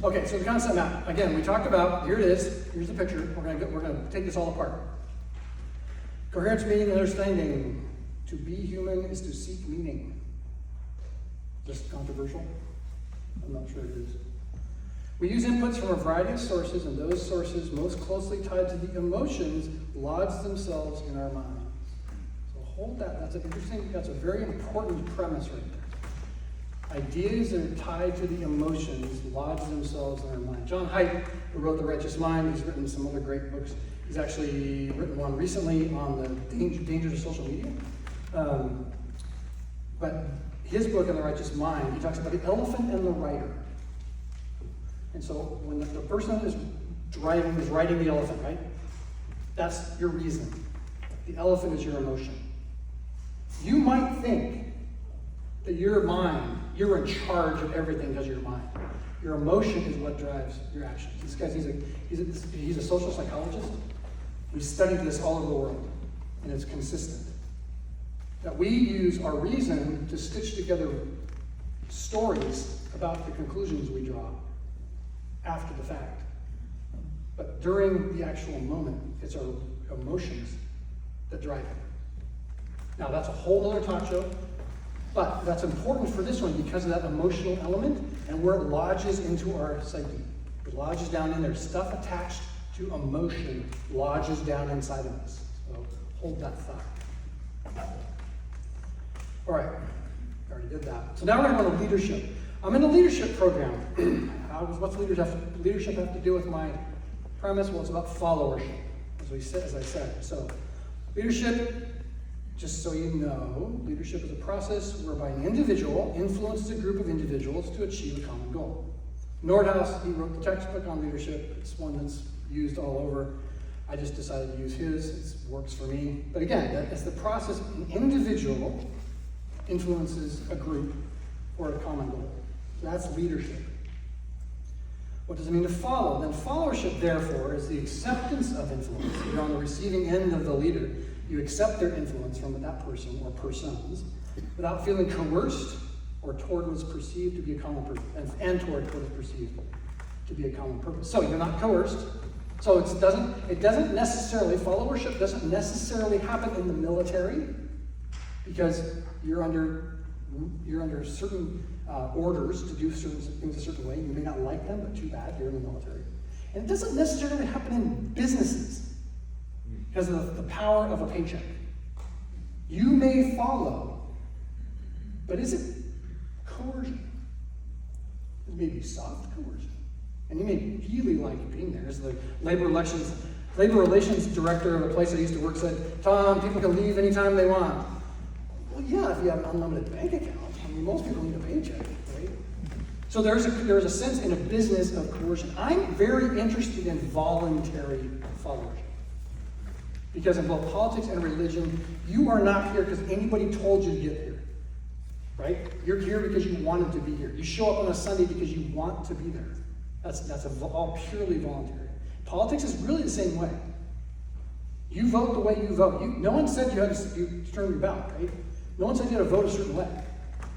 Okay, so the concept map. Again, we talked about, here it is. Here's the picture. We're going to take this all apart. Coherence, meaning, and understanding. To be human is to seek meaning. Is this controversial? I'm not sure it is. We use inputs from a variety of sources, and those sources most closely tied to the emotions lodge themselves in our minds. So hold that. That's a very important premise right there. Ideas that are tied to the emotions lodge themselves in our mind. John Haidt, who wrote The Righteous Mind, he's written some other great books. He's actually written one recently on the dangers of social media. But his book, In the Righteous Mind, he talks about the elephant and the rider. And so when the person is riding the elephant, right? That's your reason. The elephant is your emotion. You might think that your mind, you're in charge of everything because of your mind. Your emotion is what drives your actions. This guy's he's a social psychologist. We studied this all over the world, and it's consistent. That we use our reason to stitch together stories about the conclusions we draw after the fact. But during the actual moment, it's our emotions that drive it. Now, that's a whole other talk show, but that's important for this one because of that emotional element and where it lodges into our psyche. It lodges down in there. Stuff attached to emotion lodges down inside of us. So hold that thought. All right, I already did that. So now we're going to go to leadership. I'm in a leadership program. What's leadership have to do with my premise? Well, it's about followership, as I said. So leadership, just so you know, leadership is a process whereby an individual influences a group of individuals to achieve a common goal. Nordhaus, he wrote the textbook on leadership. It's one that's used all over. I just decided to use his. It works for me. But again, it's the process an individual influences a group for a common goal. So that's leadership. What does it mean to follow? Then followership, therefore, is the acceptance of influence. You're on the receiving end of the leader. You accept their influence from that person or persons without feeling coerced or toward what's perceived to be a common purpose, and toward what is perceived to be a common purpose. So you're not coerced. So it doesn't necessarily, followership doesn't necessarily happen in the military because you're under certain orders to do certain things a certain way. You may not like them, but too bad, you're in the military. And it doesn't necessarily happen in businesses because of the power of a paycheck. You may follow, but is it coercion? It may be soft coercion. And you may really like being there. As the labor relations director of a place I used to work said, Tom, people can leave anytime they want. Well, yeah, if you have an unlimited bank account. I mean, most people need a paycheck, right? So there's a sense in a business of coercion. I'm very interested in voluntary followership. Because in both politics and religion, you are not here because anybody told you to get here. Right? You're here because you wanted to be here. You show up on a Sunday because you want to be there. That's all purely voluntary. Politics is really the same way. You vote the way you vote. No one said you had to turn your ballot, right? No one said you had to vote a certain way.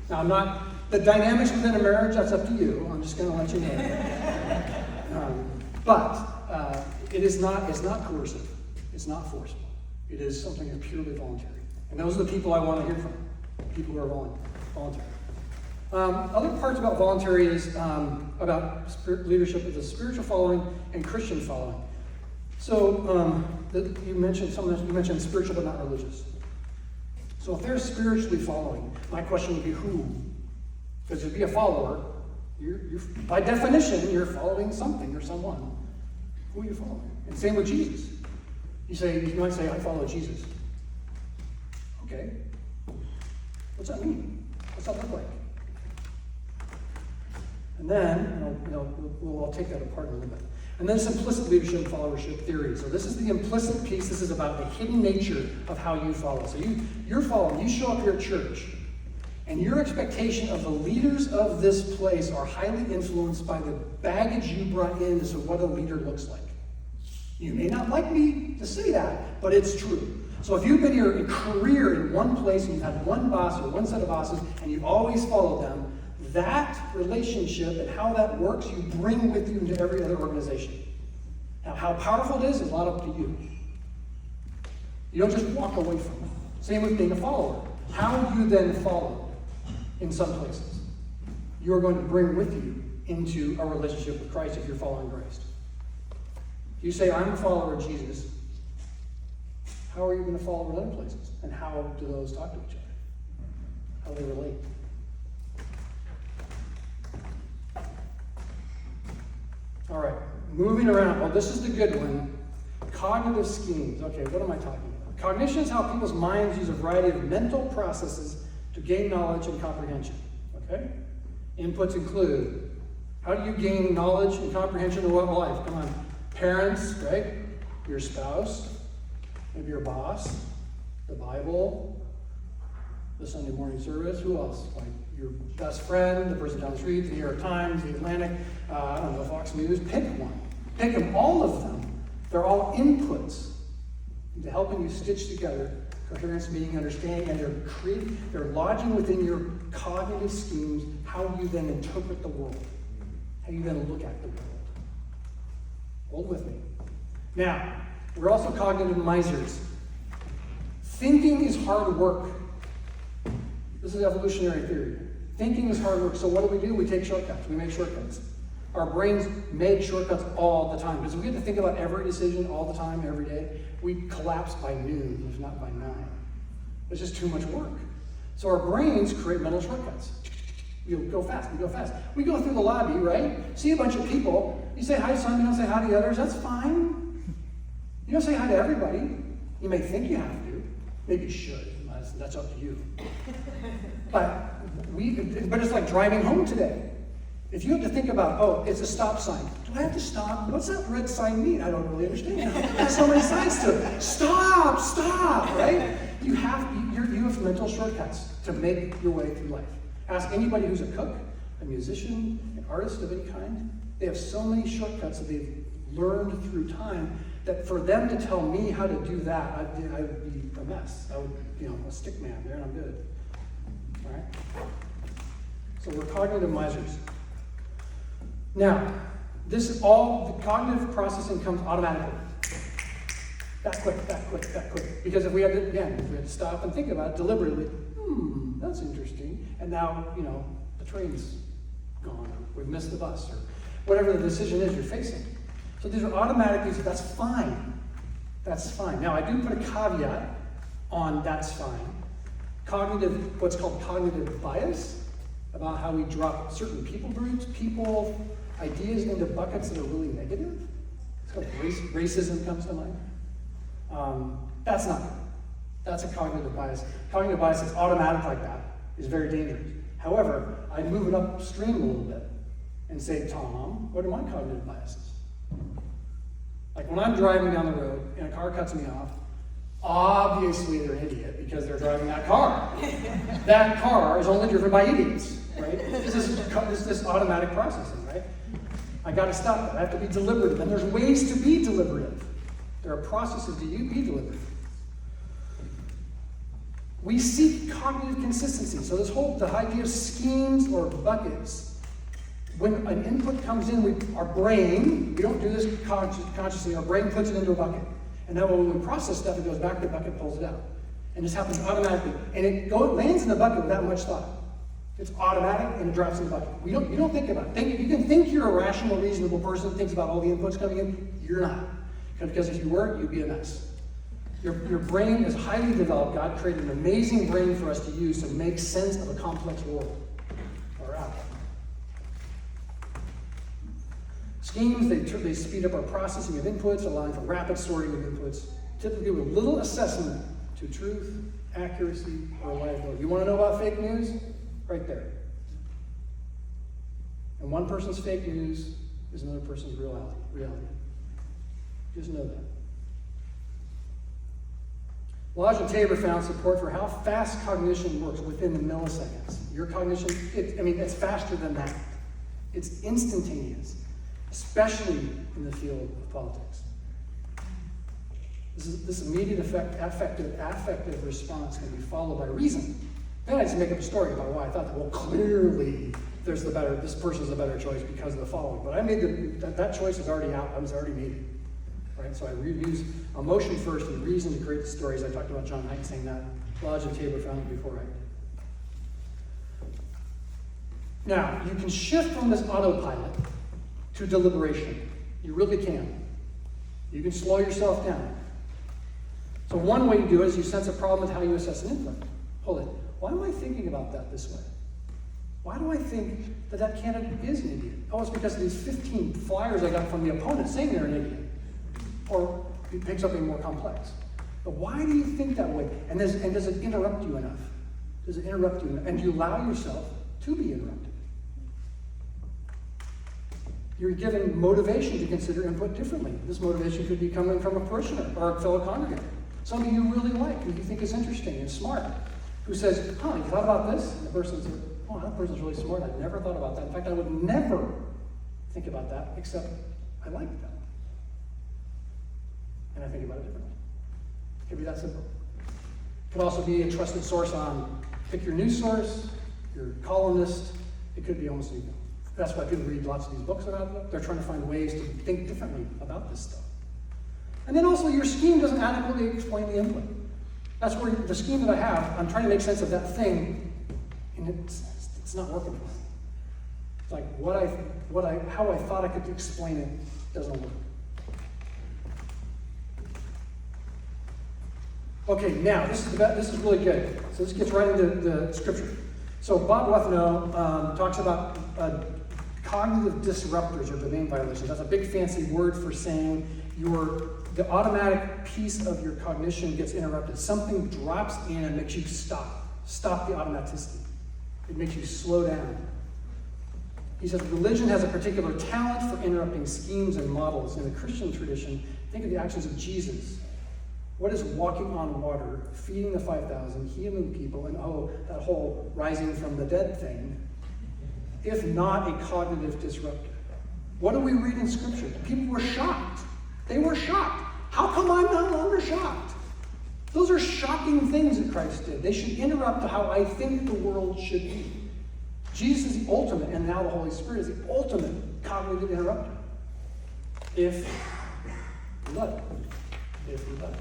Now, the dynamics within a marriage, that's up to you. I'm just going to let you know. But it's not coercive. It's not forceful. It is something that's purely voluntary. And those are the people I want to hear from, people who are voluntary. Other parts about voluntary is about leadership is the spiritual following and Christian following. So you mentioned spiritual but not religious. So if they're spiritually following, my question would be who? Because to be a follower, you're by definition you're following something or someone. Who are you following? And same with Jesus. You might say, I follow Jesus. Okay. What's that mean? What's that look like? And then, we'll take that apart in a little bit. And then it's implicit leadership and followership theory. So this is the implicit piece. This is about the hidden nature of how you follow. So you're following. You show up here at church, and your expectation of the leaders of this place are highly influenced by the baggage you brought in as to what a leader looks like. You may not like me to say that, but it's true. So if you've been here a career in one place, and you've had one boss or one set of bosses, and you've always followed them, that relationship and how that works, you bring with you into every other organization. Now, how powerful it is a lot up to you. You don't just walk away from it. Same with being a follower. How you then follow in some places, you're going to bring with you into a relationship with Christ if you're following Christ. If you say, I'm a follower of Jesus, how are you going to follow in other places? And how do those talk to each other? How do they relate? All right, moving around. Well, this is the good one. Cognitive schemes. Okay, what am I talking about? Cognition is how people's minds use a variety of mental processes to gain knowledge and comprehension. Okay? Inputs include, how do you gain knowledge and comprehension of what life? Come on. Parents, right? Your spouse, maybe your boss, the Bible, the Sunday morning service. Who else? Like your best friend, the person down the street, the New York Times, the Atlantic, I don't know, Fox News. Pick one. Pick them, all of them. They're all inputs into helping you stitch together coherence, meaning, understanding, and they're lodging within your cognitive schemes how you then interpret the world, how you then look at the world. Hold with me. Now, we're also cognitive misers. Thinking is hard work. This is evolutionary theory. Thinking is hard work. So what do? We take shortcuts. We make shortcuts. Our brains make shortcuts all the time. Because we have to think about every decision all the time, every day. We collapse by noon, if not by 9. It's just too much work. So our brains create mental shortcuts. We go fast, we go fast. We go through the lobby, right? See a bunch of people. You say hi to some, you don't say hi to the others. That's fine. You don't say hi to everybody. You may think you have to. Maybe you should. That's up to you. But it's like driving home today. If you have to think about, oh, it's a stop sign. Do I have to stop? What's that red sign mean? I don't really understand. There's so many signs to it. Stop, right? You have mental shortcuts to make your way through life. Ask anybody who's a cook, a musician, an artist of any kind. They have so many shortcuts that they've learned through time that for them to tell me how to do that, I would be a mess. I would, a stick man there, and I'm good. All right? So we're cognitive misers. Now, this is all, the cognitive processing comes automatically. That quick. Because if we had to stop and think about it deliberately, that's interesting. And now, the train's gone, or we've missed the bus, or whatever the decision is you're facing. So these are automatic things. That's fine. That's fine. Now, I do put a caveat on that's fine. What's called cognitive bias, about how we drop certain people groups, ideas into buckets that are really negative. It's called racism comes to mind. That's not good. That's a cognitive bias. Cognitive bias that's automatic like that is very dangerous. However, I move it upstream a little bit and say, Tom, what are my cognitive biases? Like when I'm driving down the road and a car cuts me off, obviously they're an idiot because they're driving that car. That car is only driven by idiots, right? This is this automatic processing, right? I got to stop that. I have to be deliberative. And there's ways to be deliberative. There are processes to be deliberative. We seek cognitive consistency. So the idea of schemes or buckets, when an input comes in, our brain, we don't do this consciously, our brain puts it into a bucket. And then when we process stuff, it goes back to the bucket, pulls it out. And this happens automatically. And it lands in the bucket without much thought. It's automatic and it drops in the bucket. You don't think about it. You can think you're a rational, reasonable person that thinks about all the inputs coming in. You're not. Because if you were, you'd be a mess. Your brain is highly developed. God created an amazing brain for us to use to make sense of a complex world. Or out. Schemes, they speed up our processing of inputs, allowing for rapid sorting of inputs, typically with little assessment to truth, accuracy, or reliability. You want to know about fake news? Right there. And one person's fake news is another person's reality. Just know that. Lodge and Tabor found support for how fast cognition works within the milliseconds. Your cognition, it's faster than that. It's instantaneous, especially in the field of politics. This immediate affective response can be followed by reason. Then I just make up a story about why I thought that. Well, clearly this person's a better choice because of the following. But I made that choice is already out. I was already made it. Right? So I use emotion first and reason to create the stories. I talked about John Haidt saying that. Lodge and Tabor found it before I did. Now, you can shift from this autopilot to deliberation. You really can. You can slow yourself down. So one way to do it is you sense a problem with how you assess an input. Hold it. Why am I thinking about that this way? Why do I think that candidate is an idiot? Oh, it's because of these 15 flyers I got from the opponent saying they're an idiot. Or it picks up something more complex. But why do you think that way? And does it interrupt you enough? Does it interrupt you enough? And do you allow yourself to be interrupted? You're given motivation to consider input differently. This motivation could be coming from a parishioner or a fellow congregant. Somebody you really like, who you think is interesting and smart, who says, you thought about this? And the person says, that person's really smart. I never thought about that. In fact, I would never think about that, except I like them. And I think about it differently. It could be that simple. It could also be a trusted source on, pick your news source, your columnist. It could be almost anything. That's why people read lots of these books about it. They're trying to find ways to think differently about this stuff. And then also, your scheme doesn't adequately explain the input. That's where the scheme that I have, I'm trying to make sense of that thing, and it's not working for me. It's like how I thought I could explain it doesn't work. Okay, now this is really good. So this gets right into the scripture. So Bob Wethno talks about cognitive disruptors or domain violations. That's a big fancy word for saying the automatic piece of your cognition gets interrupted. Something drops in and makes you stop the automaticity. It makes you slow down. He says religion has a particular talent for interrupting schemes and models. In the Christian tradition, think of the actions of Jesus. What is walking on water, feeding the 5,000, healing people, and that whole rising from the dead thing, if not a cognitive disruptor? What do we read in Scripture? People were shocked. They were shocked. How come I'm no longer shocked? Those are shocking things that Christ did. They should interrupt how I think the world should be. Jesus is the ultimate, and now the Holy Spirit is the ultimate cognitive interrupter. If we let it. If we let it.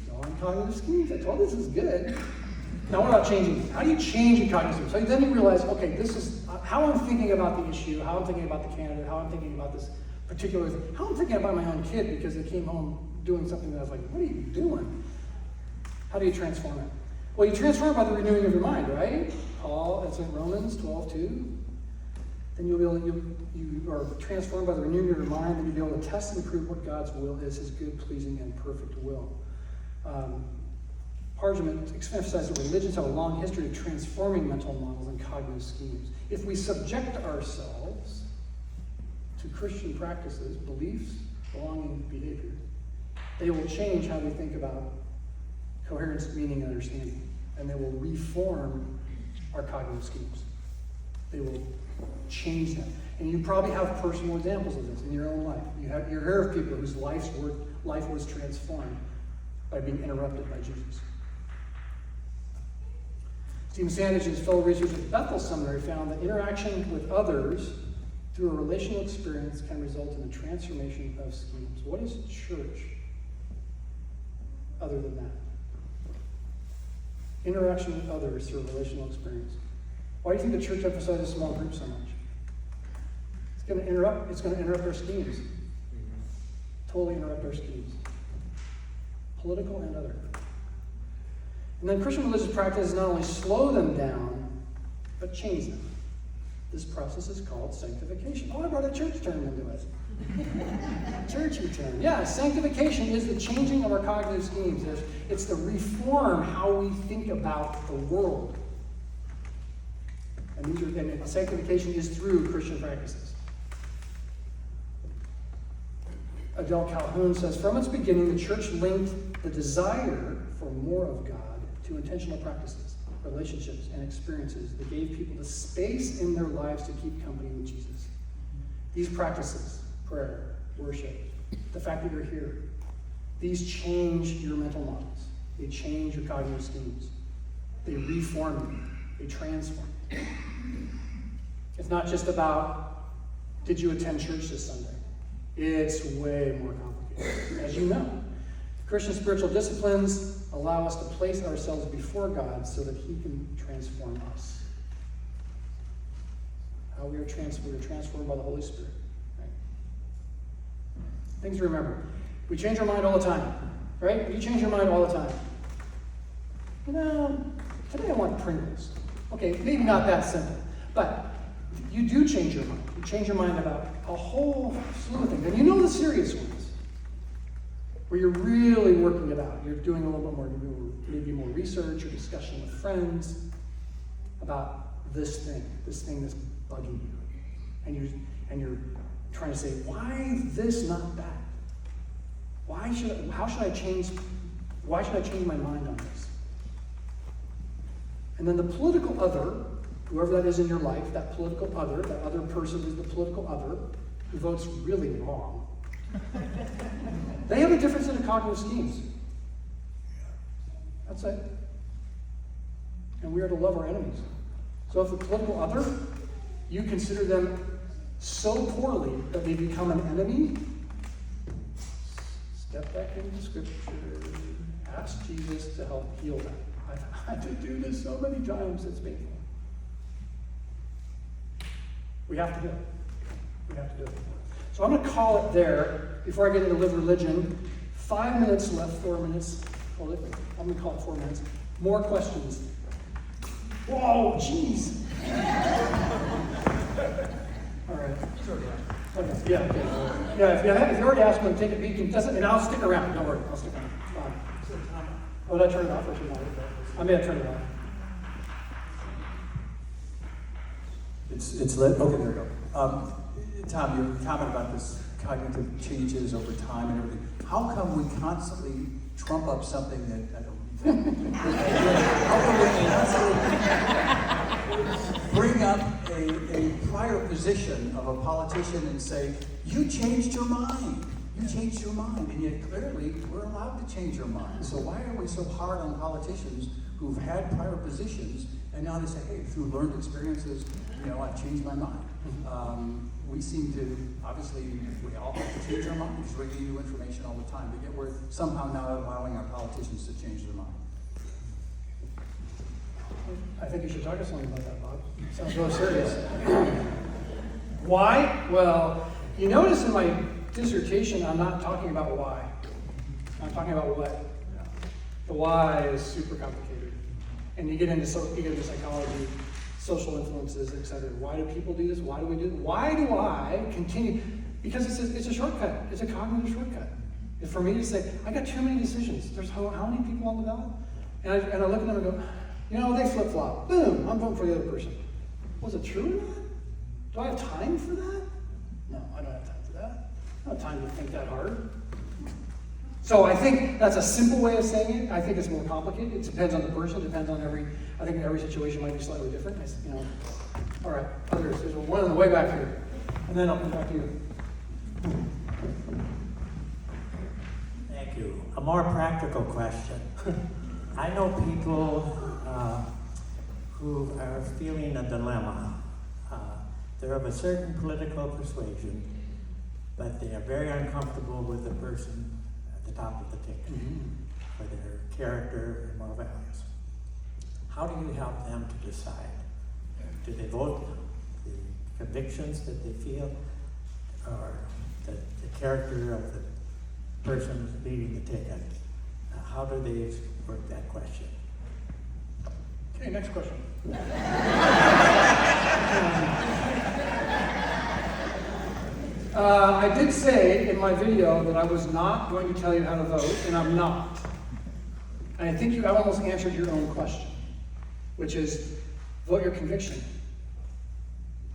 Non-cognitive schemes. I told you this is good. Now what about changing? How do you change your cognitive? So then you realize, okay, this is how I'm thinking about the issue, how I'm thinking about the candidate, how I'm thinking about this particular thing, how I'm thinking about my own kid because they came home doing something that I was like, what are you doing? How do you transform it? Well, you transform it by the renewing of your mind, right? Paul, it's in Romans 12:2. Then you'll be able you are transformed by the renewing of your mind, and you'll be able to test and prove what God's will is, his good, pleasing, and perfect will. Parchment emphasizes that religions have a long history of transforming mental models and cognitive schemes. If we subject ourselves to Christian practices, beliefs, belonging, behavior, they will change how we think about coherence, meaning, and understanding. And they will reform our cognitive schemes. They will change them. And you probably have personal examples of this in your own life. You hear of people whose life was transformed by being interrupted by Jesus. Stephen Sandage and his fellow researchers at Bethel Seminary found that interaction with others through a relational experience can result in a transformation of schemes. What is church other than that? Interaction with others through a relational experience. Why do you think the church emphasizes small groups so much? It's going to interrupt our schemes. Totally interrupt our schemes. Political and other. And then Christian religious practices not only slow them down, but change them. This process is called sanctification. Oh, I brought a church term into it. Churchy term. Yeah, sanctification is the changing of our cognitive schemes. It's the reform how we think about the world. And sanctification is through Christian practices. Adele Calhoun says, from its beginning, the church linked the desire for more of God to intentional practices, relationships, and experiences that gave people the space in their lives to keep company with Jesus. These practices, prayer, worship, the fact that you're here, these change your mental models. They change your cognitive schemes. They reform you. They transform you. It's not just about, did you attend church this Sunday? It's way more complicated. As you know, Christian spiritual disciplines allow us to place ourselves before God so that He can transform us. How we are transformed by the Holy Spirit. Right? Things to remember. We change our mind all the time. Right? You change your mind all the time. You know, today I want Pringles. Okay, maybe not that simple. But you do change your mind. You change your mind about a whole slew of things. And you know the serious ones, where you're really working it out. You're doing a little bit more, maybe more research or discussion with friends about this thing that's bugging you. And you're trying to say, why this, not that? Why should I change my mind on this? And then the political other, whoever that is in your life, that political other, that other person is the political other, who votes really wrong. They have a different set of cognitive schemes. That's it. And we are to love our enemies. So if the political other, you consider them so poorly that they become an enemy, step back into Scripture, ask Jesus to help heal them. I've had to do this so many times, it's painful. We have to do it. We have to do it. So I'm going to call it there before I get into live religion. 5 minutes left, 4 minutes. Hold it. I'm going to call it 4 minutes. More questions. Whoa, jeez. All right. Okay. Yeah. Okay. Yeah. If you already asked me to take a peek, and I'll stick around. Don't worry. I'll stick around. Oh, did I turn it off? I may have turned it off. It's lit? Okay, there we go. Tom, your comment about this cognitive changes over time and everything. How come we constantly trump up something that I don't how come we constantly bring up a prior position of a politician and say, you changed your mind. You changed your mind. And yet clearly we're allowed to change our mind. So why are we so hard on politicians who've had prior positions and now they say, hey, through learned experiences, I've changed my mind. We seem to, obviously, we all have to change our minds. We're getting new information all the time, but yet we're somehow now allowing our politicians to change their mind. I think you should talk to someone about that, Bob. Sounds really serious. Why? Well, you notice in my dissertation, I'm not talking about why. I'm talking about what. The why is super complicated. And you get into psychology, social influences, etc. Why do people do this? Why do we do this? Why do I continue? Because it's a shortcut. It's a cognitive shortcut. It's for me to say, I got too many decisions. There's how many people on the ballot? And I look at them and go, they flip-flop. Boom, I'm voting for the other person. Was it true or not? Do I have time for that? No, I don't have time for that. I don't have time to think that hard. So I think that's a simple way of saying it. I think it's more complicated. It depends on the person. It depends on I think every situation might be slightly different. All right, others. There's one on the way back here. And then I'll come back to you. Thank you. A more practical question. I know people who are feeling a dilemma. They're of a certain political persuasion, but they are very uncomfortable with the person at the top of the ticket for their character and moral values. How do you help them to decide? Do they vote the convictions that they feel, or the character of the person leading the ticket? How do they work that question? Okay, next question. I did say in my video that I was not going to tell you how to vote, and I'm not. And I think I've almost answered your own question, which is vote your conviction.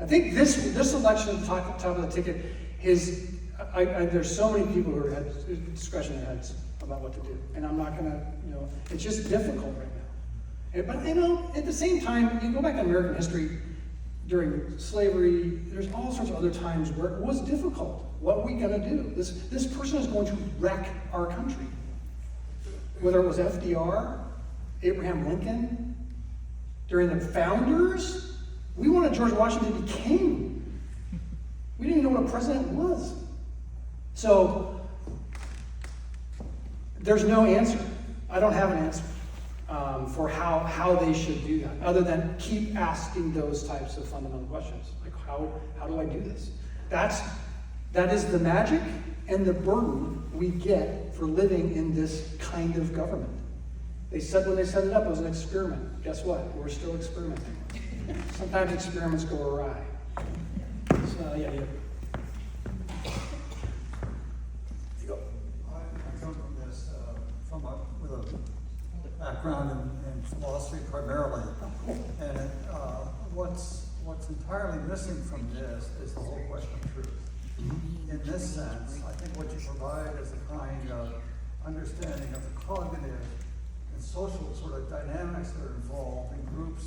I think this election, top of the ticket, there's so many people who are scratching their heads about what to do, and I'm not going to, it's just difficult right now. But at the same time, you go back to American history during slavery. There's all sorts of other times where it was difficult. What are we going to do? This person is going to wreck our country. Whether it was FDR, Abraham Lincoln, during the founders, we wanted George Washington to be king. We didn't even know what a president was. So, there's no answer. I don't have an answer for how they should do that, other than keep asking those types of fundamental questions. Like, how do I do this? That is the magic and the burden we get for living in this kind of government. They said when they set it up, it was an experiment. Guess what? We're still experimenting. Sometimes experiments go awry. So, yeah. I come from this, with a background in philosophy primarily, and what's entirely missing from this is the whole question of truth. In this sense, I think what you provide is a kind of understanding of the cognitive and social sort of dynamics that are involved in groups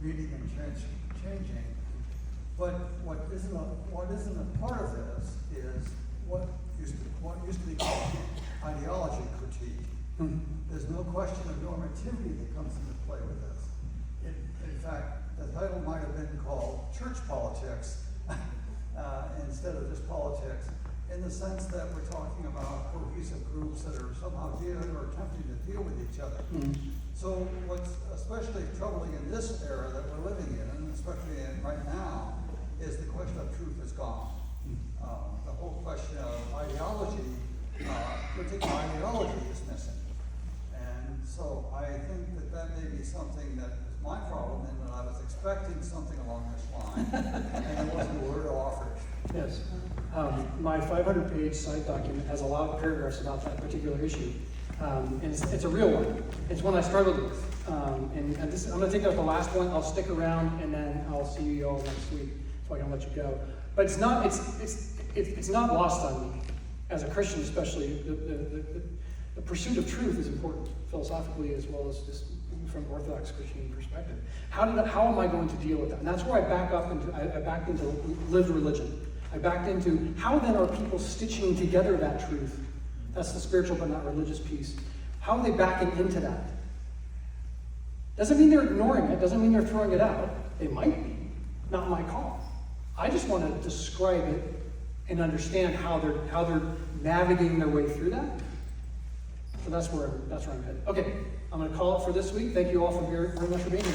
meeting and changing. But what isn't a part of this is what used to be called ideology critique. There's no question of normativity that comes into play with this. In fact, the title might have been called church politics instead of just politics, in the sense that we're talking about cohesive groups that are somehow dealing or attempting to deal with each other. So what's especially troubling in this era that we're living in, and especially in right now, is the question of truth is gone. The whole question of ideology, particular ideology is missing. And so I think that may be something that is my problem, in that I was expecting something along this line, and there wasn't a word offered. Yes. My 500-page side document has a lot of paragraphs about that particular issue. And it's a real one. It's one I struggled with. I'm going to take out the last one. I'll stick around, and then I'll see you all next week, so I can let you go. But it's not lost on me, as a Christian especially. The pursuit of truth is important, philosophically as well as just from an Orthodox Christian perspective. How am I going to deal with that? And that's where I backed into lived religion. I backed into how then are people stitching together that truth? That's the spiritual but not religious piece. How are they backing into that? Doesn't mean they're ignoring it. Doesn't mean they're throwing it out. They might be. Not my call. I just want to describe it and understand how they're navigating their way through that. So that's where I'm headed. Okay, I'm going to call it for this week. Thank you all very much for being here.